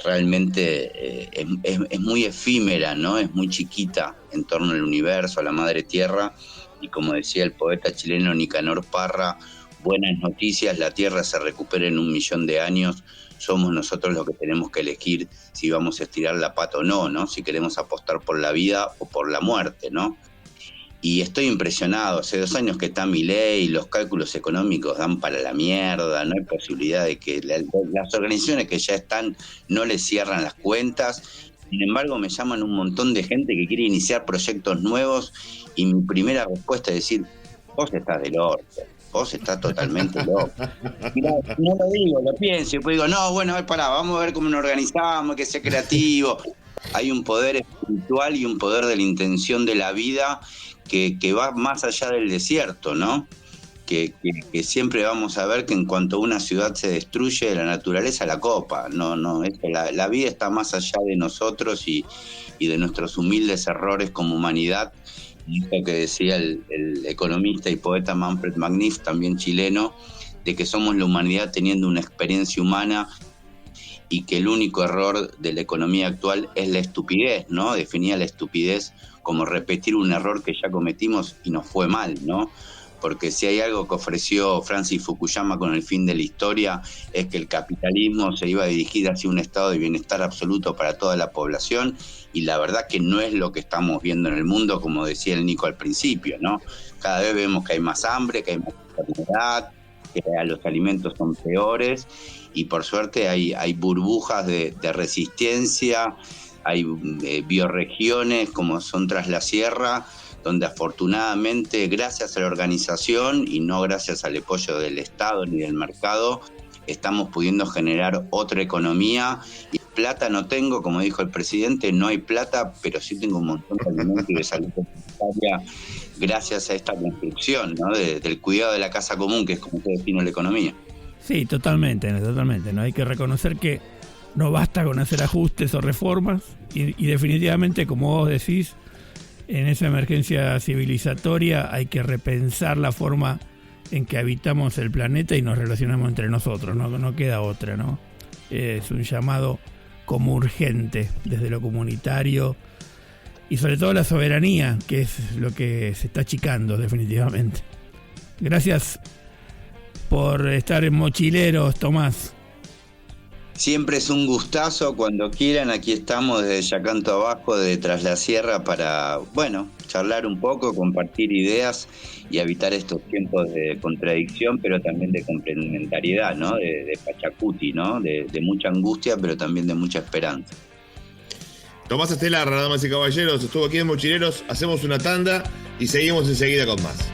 realmente es muy efímera, ¿no? Es muy chiquita en torno al universo, a la madre tierra, y como decía el poeta chileno Nicanor Parra, buenas noticias, la tierra se recupera en 1 millón de años, somos nosotros los que tenemos que elegir si vamos a estirar la pata o no, ¿no? Si queremos apostar por la vida o por la muerte, ¿no? Y estoy impresionado, hace 2 años que está Milei, los cálculos económicos dan para la mierda, no hay posibilidad de que las organizaciones que ya están no les cierran las cuentas, Sin embargo, me llaman un montón de gente que quiere iniciar proyectos nuevos y mi primera respuesta es decir, vos estás del orto, vos estás totalmente loco. Mirá, no lo digo, lo pienso, y después digo, no, bueno, a ver, pará, vamos a ver cómo nos organizamos, que sea creativo. Hay un poder espiritual y un poder de la intención de la vida que va más allá del desierto, ¿no? Que siempre vamos a ver que en cuanto una ciudad se destruye, la naturaleza la copa. No, la vida está más allá de nosotros y de nuestros humildes errores como humanidad. Y esto que decía el economista y poeta Manfred Magniff, también chileno, de que somos la humanidad teniendo una experiencia humana y que el único error de la economía actual es la estupidez, ¿no? Definía la estupidez como repetir un error que ya cometimos y nos fue mal, ¿no? Porque si hay algo que ofreció Francis Fukuyama con el fin de la historia es que el capitalismo se iba a dirigir hacia un estado de bienestar absoluto para toda la población, y la verdad que no es lo que estamos viendo en el mundo, como decía el Nico al principio, ¿no? Cada vez vemos que hay más hambre, que hay más enfermedad, que los alimentos son peores, y por suerte hay burbujas de resistencia, hay bioregiones como son Tras la Sierra, donde afortunadamente, gracias a la organización y no gracias al apoyo del Estado ni del mercado, estamos pudiendo generar otra economía. Y plata no tengo, como dijo el presidente, no hay plata, pero sí tengo un montón de alimentos y de salud comunitaria gracias a esta construcción, ¿no? Del cuidado de la casa común, que es como se define la economía. Sí, totalmente, ¿no? Hay que reconocer que no basta con hacer ajustes o reformas y definitivamente, como vos decís, en esa emergencia civilizatoria hay que repensar la forma en que habitamos el planeta y nos relacionamos entre nosotros, no queda otra, ¿no? Es un llamado como urgente desde lo comunitario y sobre todo la soberanía, que es lo que se está achicando definitivamente. Gracias por estar en Mochileros, Tomás. Siempre es un gustazo, cuando quieran, aquí estamos desde Yacanto Abajo, de Tras la Sierra, para, bueno, charlar un poco, compartir ideas y evitar estos tiempos de contradicción, pero también de complementariedad, ¿no? De Pachacuti, ¿no? De mucha angustia, pero también de mucha esperanza. Tomás Estelar, damas y caballeros, estuvo aquí en Mochileros, hacemos una tanda y seguimos enseguida con más.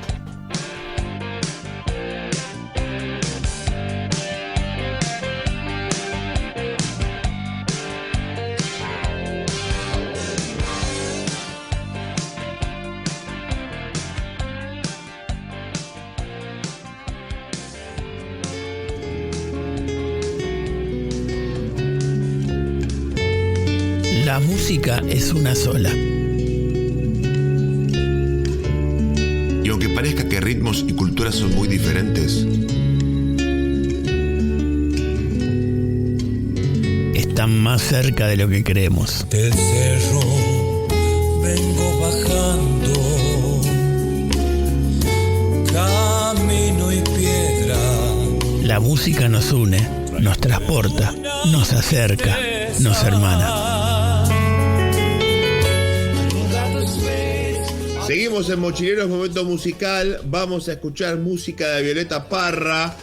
La música es una sola. Y aunque parezca que ritmos y culturas son muy diferentes, están más cerca de lo que creemos. Del cerro vengo bajando, camino y piedra. La música nos une, nos transporta, nos acerca, nos hermana. Seguimos en Mochileros, momento musical. Vamos a escuchar música de Violeta Parra,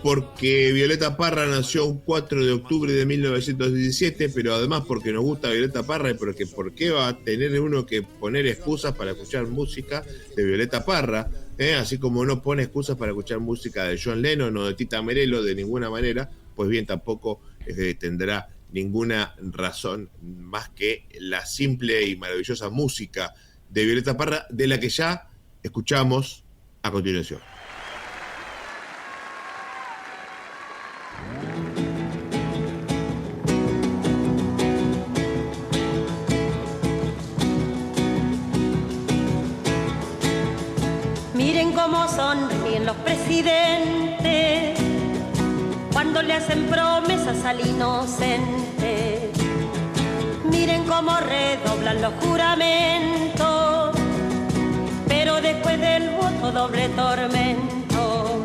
porque Violeta Parra nació un 4 de octubre de 1917, pero además porque nos gusta Violeta Parra y porque ¿por qué va a tener uno que poner excusas para escuchar música de Violeta Parra? Así como no pone excusas para escuchar música de John Lennon o de Tita Merelo de ninguna manera, pues bien, tampoco tendrá ninguna razón más que la simple y maravillosa música de Violeta Parra, de la que ya escuchamos a continuación. Miren cómo sonríen los presidentes cuando le hacen promesas al inocente. Miren cómo redoblan los juramentos, pero después del voto doble tormento.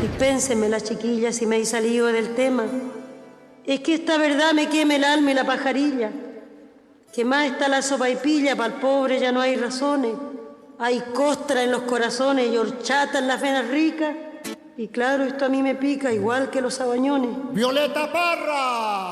Dispénsenme las chiquillas si me he salido del tema. Es que esta verdad me quema el alma y la pajarilla. Que más está la sopaipilla, para el pobre ya no hay razones. Hay costra en los corazones y horchata en las venas ricas. Y claro, esto a mí me pica igual que los sabañones. ¡Violeta Parra!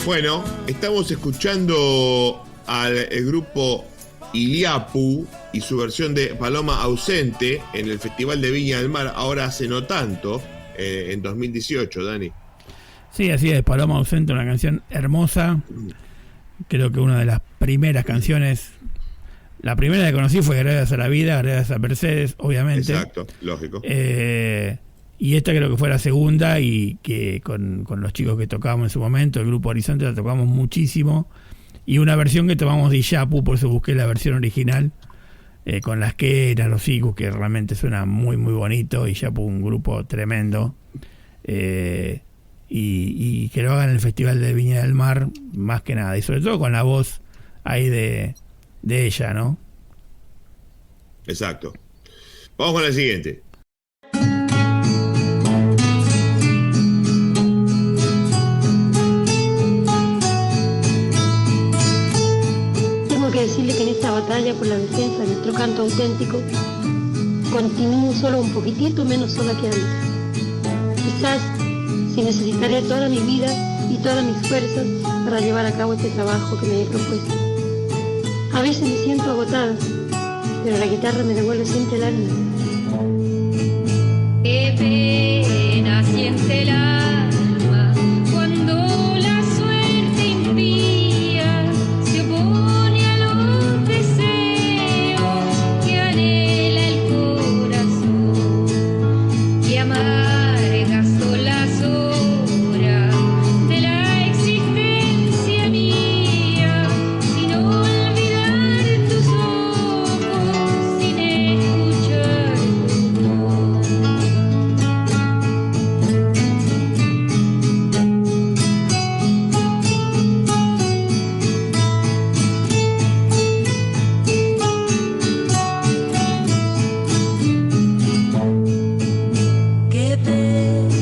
Bueno, estamos escuchando al grupo Iliapu y su versión de Paloma Ausente en el Festival de Viña del Mar, ahora hace no tanto, en 2018, Dani. Sí, así es, Paloma Ausente, una canción hermosa. Creo que una de las primeras canciones, la primera que conocí fue Gracias a la Vida, Gracias a Mercedes, obviamente. Exacto, lógico. Y esta creo que fue la segunda, y que con los chicos que tocábamos en su momento, el grupo Horizonte, la tocamos muchísimo. Y una versión que tomamos de Iyapu, por eso busqué la versión original, con las queras, los higos, que realmente suena muy, muy bonito. Iyapu, un grupo tremendo. Y que lo hagan en el Festival de Viña del Mar, más que nada. Y sobre todo con la voz ahí de ella, ¿no? Exacto. Vamos con la siguiente. Tengo que decirle que en esta batalla por la defensa de nuestro canto auténtico continúo solo un poquitito menos sola que antes. Quizás si necesitaré toda mi vida y todas mis fuerzas para llevar a cabo este trabajo que me he propuesto. A veces me siento agotada, pero la guitarra me devuelve siempre el alma. Qué pena siente el alma cuando la suerte impía se opone a los deseos que anhela el corazón, que amargas son las horas de la existencia mía, sin olvidar tus ojos, sin escuchar tu voz.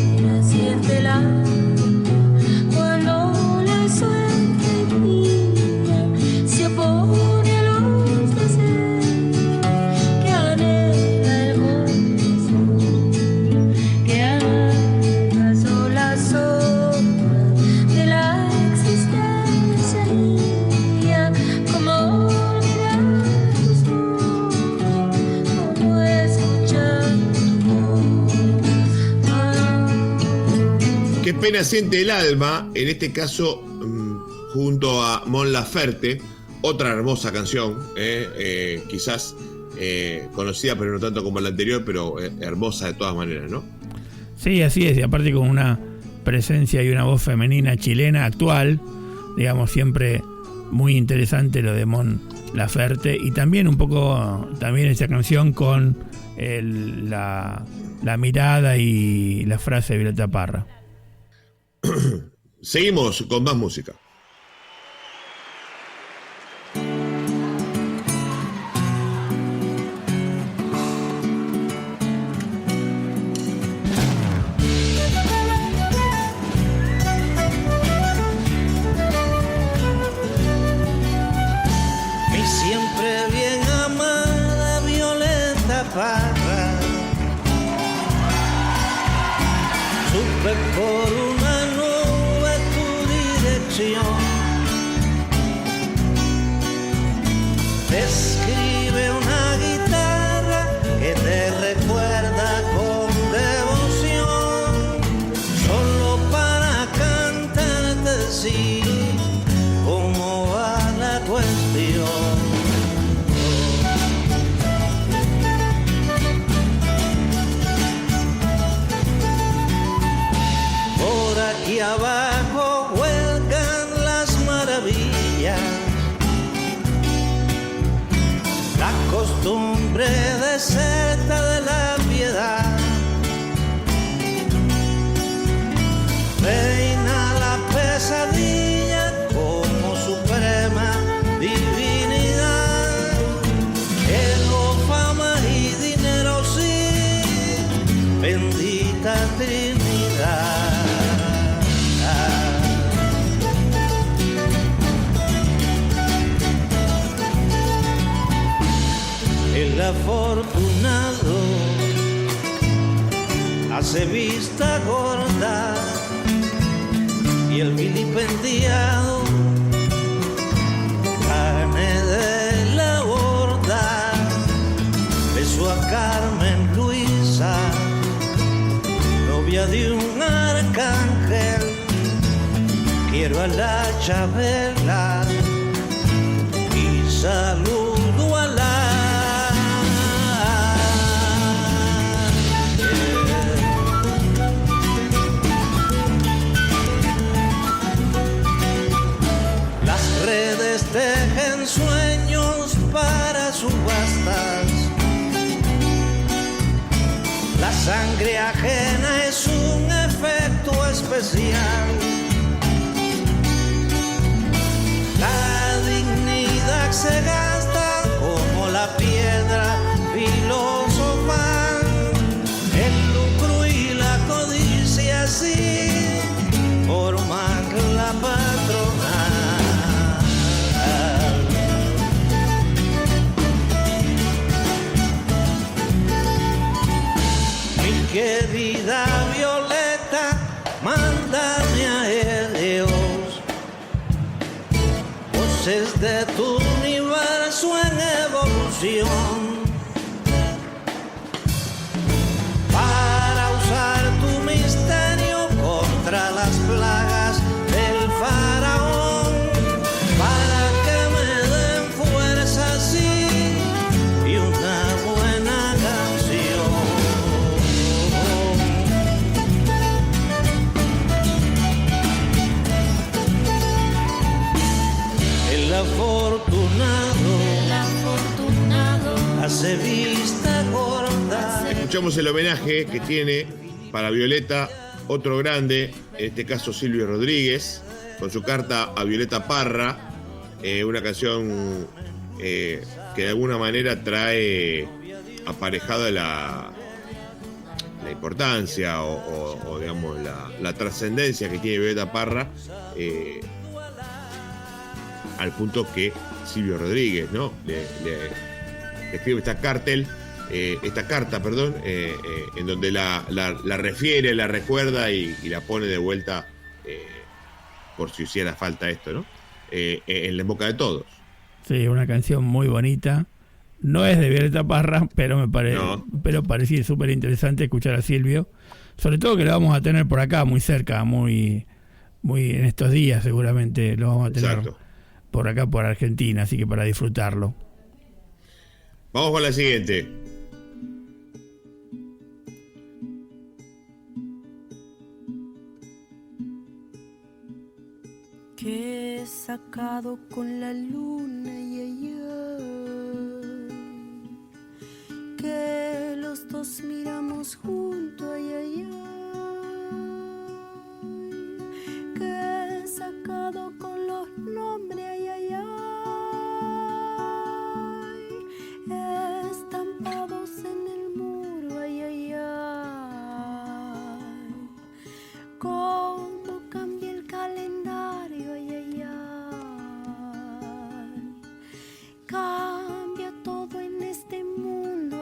Qué pena siente el alma cuando la suerte mía se opone a los deseos que anhela el corazón, que amarga son las horas de la existencia mía. Como olvidar tus ojos, como escuchar tu voz. Qué pena siente el alma, en este caso junto a Mon Laferte, otra hermosa canción, quizás conocida pero no tanto como la anterior, pero hermosa de todas maneras, ¿no? Sí, así es, y aparte con una presencia y una voz femenina chilena actual, digamos, siempre muy interesante lo de Mon Laferte, y también un poco, también esa canción con la mirada y la frase de Violeta Parra. Seguimos con más música. Mi siempre bien amada Violeta Parra, supe por una nube tu dirección. Describe una guitarra que te recuerda con devoción, solo para cantarte sí, cómo va la cuestión. Por aquí abajo huelgan las maravillas, la costumbre deserta de la piedad. Reina la pesadilla como suprema divinidad. Ego, fama y dinero, sí, bendita Trinidad. El afortunado hace vista gorda y y el vilipendiado carne de la borda. Beso a Carmen Luisa, novia de un arcángel. Quiero a la Chabela y saludo a la Las redes tejen sueños para subastas. La sangre ajena es un efecto especial. La dignidad se gasta como la piedra filosofal. El lucro y la codicia así forman la patronal. Mi querida Violeta, mándame a Dios voces de tu universo en evolución, para usar tu misterio contra las plagas del faraón, para que me den fuerza así y una buena canción. El afortunado hace vista gorda. Escuchamos el homenaje que tiene para Violeta otro grande, en este caso Silvio Rodríguez, con su carta a Violeta Parra, una canción que de alguna manera trae aparejada la importancia o digamos la trascendencia que tiene Violeta Parra, al punto que Silvio Rodríguez, ¿no? le escribe esta carta, en donde la refiere, la recuerda y la pone de vuelta, por si hiciera falta esto, ¿no? En la boca de todos. Sí, una canción muy bonita. No es de Violeta Parra, pero pero parecía súper interesante escuchar a Silvio. Sobre todo que lo vamos a tener por acá, muy cerca, muy en estos días seguramente lo vamos a tener. Exacto. Por acá, por Argentina, así que para disfrutarlo. Vamos con la siguiente. Que he sacado con la luna que los dos miramos junto que he sacado con los nombres estampados en el muro cómo cambia el calendario cambia todo en este mundo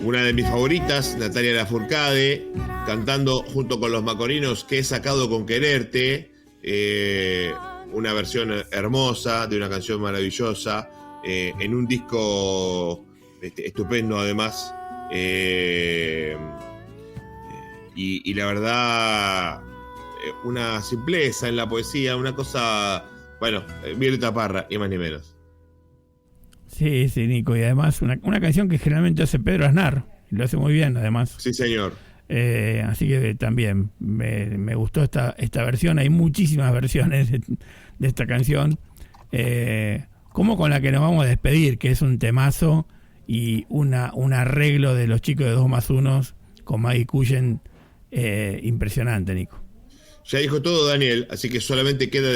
una de mis favoritas, Natalia Lafourcade, cantando junto con los Macorinos ¿Qué he sacado con quererte? Una versión hermosa de una canción maravillosa, en un disco estupendo además. Y la verdad, una simpleza en la poesía, una cosa, bueno, Violeta Parra, y más ni menos. Sí, Nico, y además una canción que generalmente hace Pedro Aznar, y lo hace muy bien además. Sí, señor. Así que también me gustó esta versión. Hay muchísimas versiones de esta canción, como con la que nos vamos a despedir, que es un temazo y un arreglo de los chicos de 2+1 con Maggie Cullen, impresionante, Nico. Ya dijo todo Daniel, así que solamente queda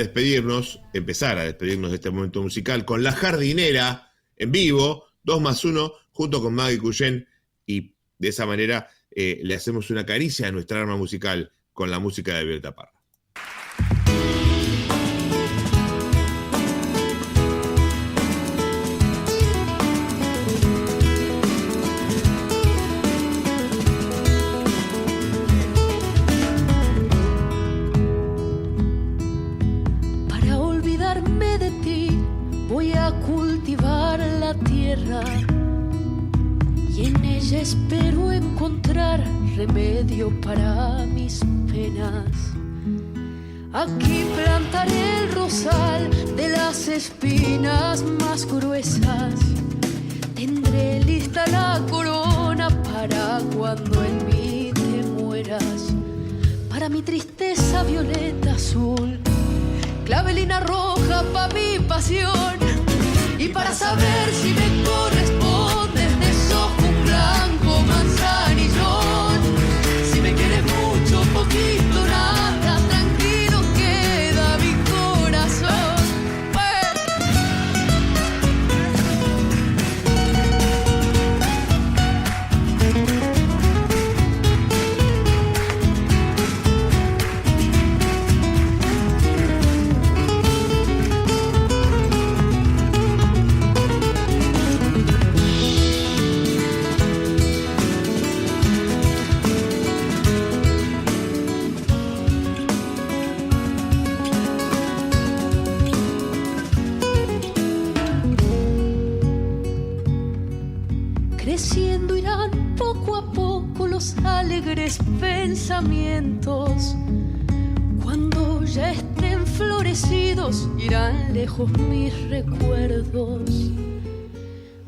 empezar a despedirnos de este momento musical con La Jardinera en vivo, 2+1, junto con Maggie Cullen, y de esa manera le hacemos una caricia a nuestra arma musical con la música de Violeta Parra. Para olvidarme de ti voy a cultivar la tierra y en ella espero encontrar remedio para mis penas. Aquí plantaré el rosal de las espinas más gruesas. Tendré lista la corona para cuando en mí te mueras. Para mi tristeza violeta azul, clavelina roja pa' mi pasión. Y para saber si me correspondes de sojo un blanco manzanillón. Si me quieres mucho, poquito, nada, tranquilo queda mi corazón. Creciendo irán poco a poco los alegres pensamientos. Cuando ya estén florecidos irán lejos mis recuerdos.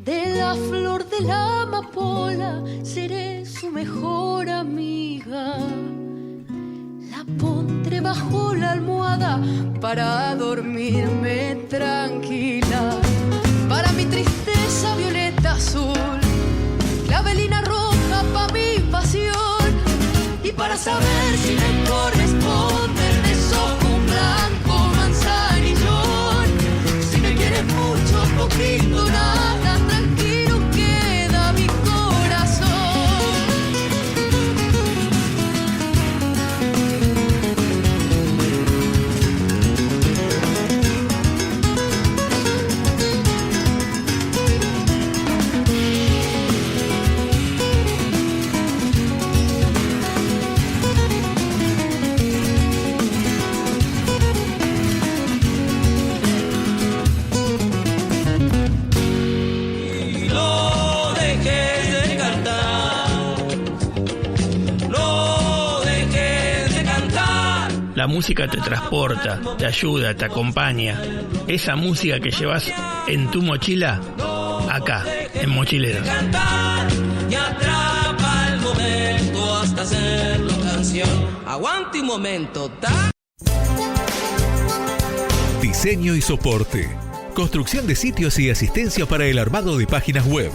De la flor de la amapola seré su mejor amiga. La pondré bajo la almohada para dormirme tranquila. Para mi tristeza violeta azul, clavelina roja pa' mi pasión. Y para saber si me corresponde de sojo un blanco manzanillón. Si me quieres mucho, poquito, nada, tranquilo queda mi corazón. La música te transporta, te ayuda, te acompaña. Esa música que llevas en tu mochila, acá, en Mochileros. Y atrapa el momento hasta hacerlo canción. Aguante un momento, Diseño y soporte. Construcción de sitios y asistencia para el armado de páginas web.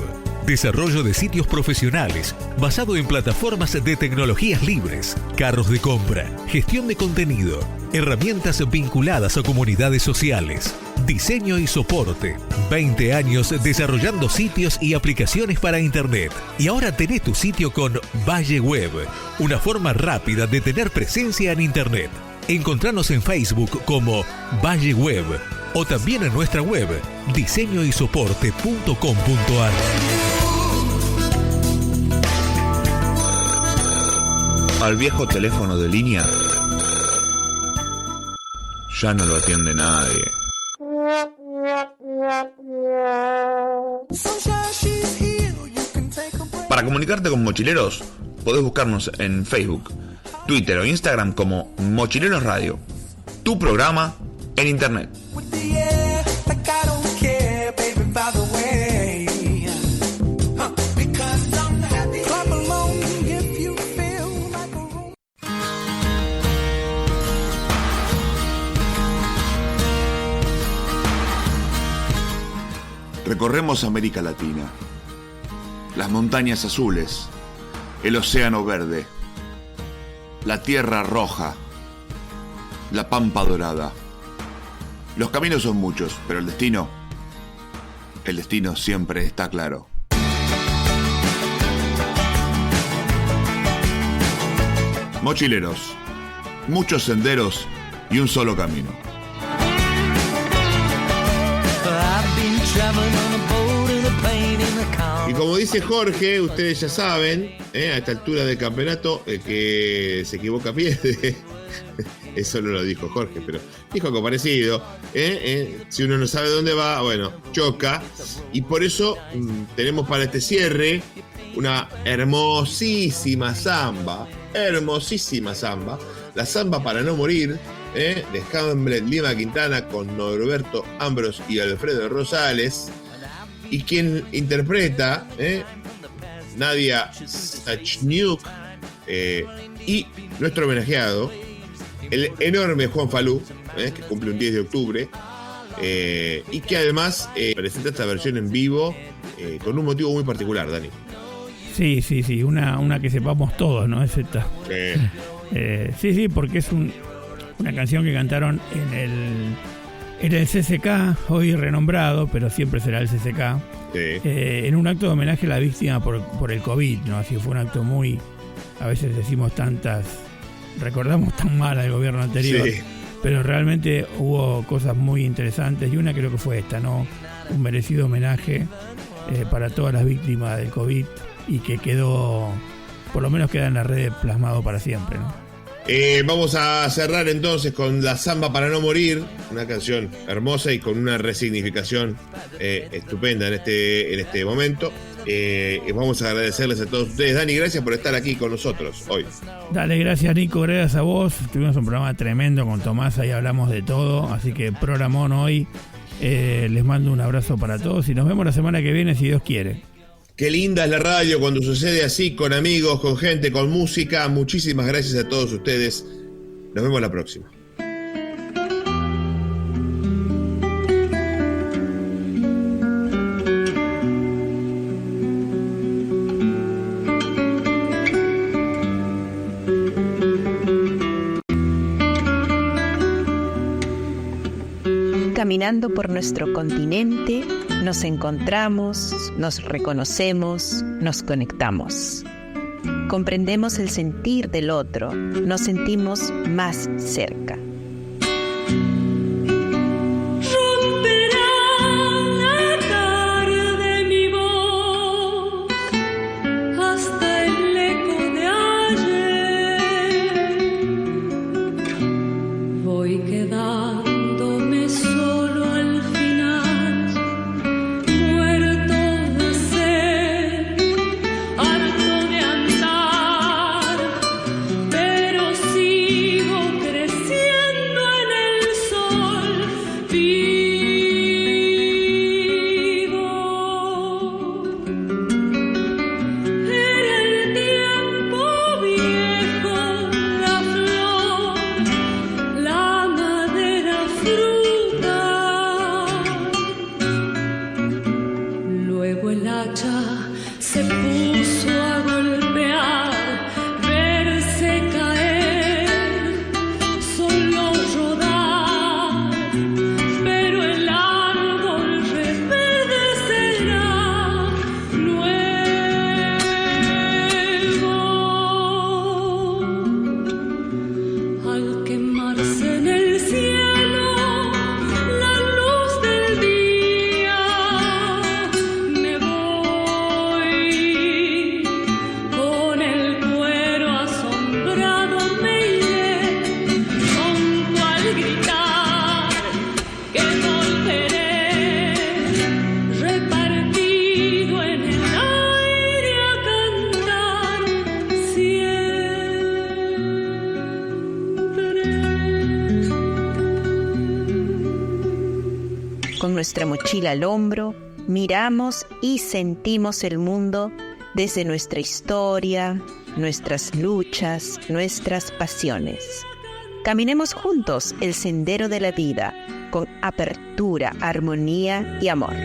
Desarrollo de sitios profesionales basado en plataformas de tecnologías libres, carros de compra, gestión de contenido, herramientas vinculadas a comunidades sociales. Diseño y soporte. 20 años desarrollando sitios y aplicaciones para Internet. Y ahora tenés tu sitio con Valle Web, una forma rápida de tener presencia en Internet. Encontranos en Facebook como Valle Web o también en nuestra web diseñoysoporte.com.ar. al viejo teléfono de línea ya no lo atiende nadie. Para comunicarte con Mochileros, podés buscarnos en Facebook, Twitter o Instagram como Mochileros Radio, tu programa en internet. Recorremos América Latina, las montañas azules, el océano verde, la tierra roja, la pampa dorada. Los caminos son muchos, pero el destino siempre está claro. Mochileros, muchos senderos y un solo camino. Y como dice Jorge, ustedes ya saben, a esta altura del campeonato, el que se equivoca pierde. Eso no lo dijo Jorge, pero dijo algo parecido. Si uno no sabe dónde va, bueno, choca. Y por eso tenemos para este cierre una hermosísima samba. La samba para no morir, de Hamlet Lima Quintana con Norberto Ambros y Alfredo Rosales. Y quien interpreta, Nadia Sachniuk, y nuestro homenajeado, el enorme Juan Falú, que cumple un 10 de octubre, y que además presenta esta versión en vivo con un motivo muy particular, Dani. Sí, una que sepamos todos, ¿no? Es esta. Sí, porque es una canción que cantaron en el CCK, hoy renombrado, pero siempre será el CCK, en un acto de homenaje a la víctima por el COVID, ¿no? Así fue un acto muy, a veces decimos recordamos tan mal al gobierno anterior, pero realmente hubo cosas muy interesantes y una creo que fue esta, ¿no? Un merecido homenaje para todas las víctimas del COVID y que por lo menos queda en la red plasmado para siempre, ¿no? Vamos a cerrar entonces con la samba para no morir, una canción hermosa y con una resignificación estupenda en este momento. Vamos a agradecerles a todos ustedes. Dani, gracias por estar aquí con nosotros hoy. Dale, gracias Nico, gracias a vos. Tuvimos un programa tremendo con Tomás, ahí hablamos de todo, así que programón hoy. Les mando un abrazo para todos y nos vemos la semana que viene si Dios quiere. Qué linda es la radio cuando sucede así, con amigos, con gente, con música. Muchísimas gracias a todos ustedes. Nos vemos la próxima. Caminando por nuestro continente, nos encontramos, nos reconocemos, nos conectamos. Comprendemos el sentir del otro, nos sentimos más cerca. Pero sigo creciendo. Con nuestra mochila al hombro, miramos y sentimos el mundo desde nuestra historia, nuestras luchas, nuestras pasiones. Caminemos juntos el sendero de la vida con apertura, armonía y amor.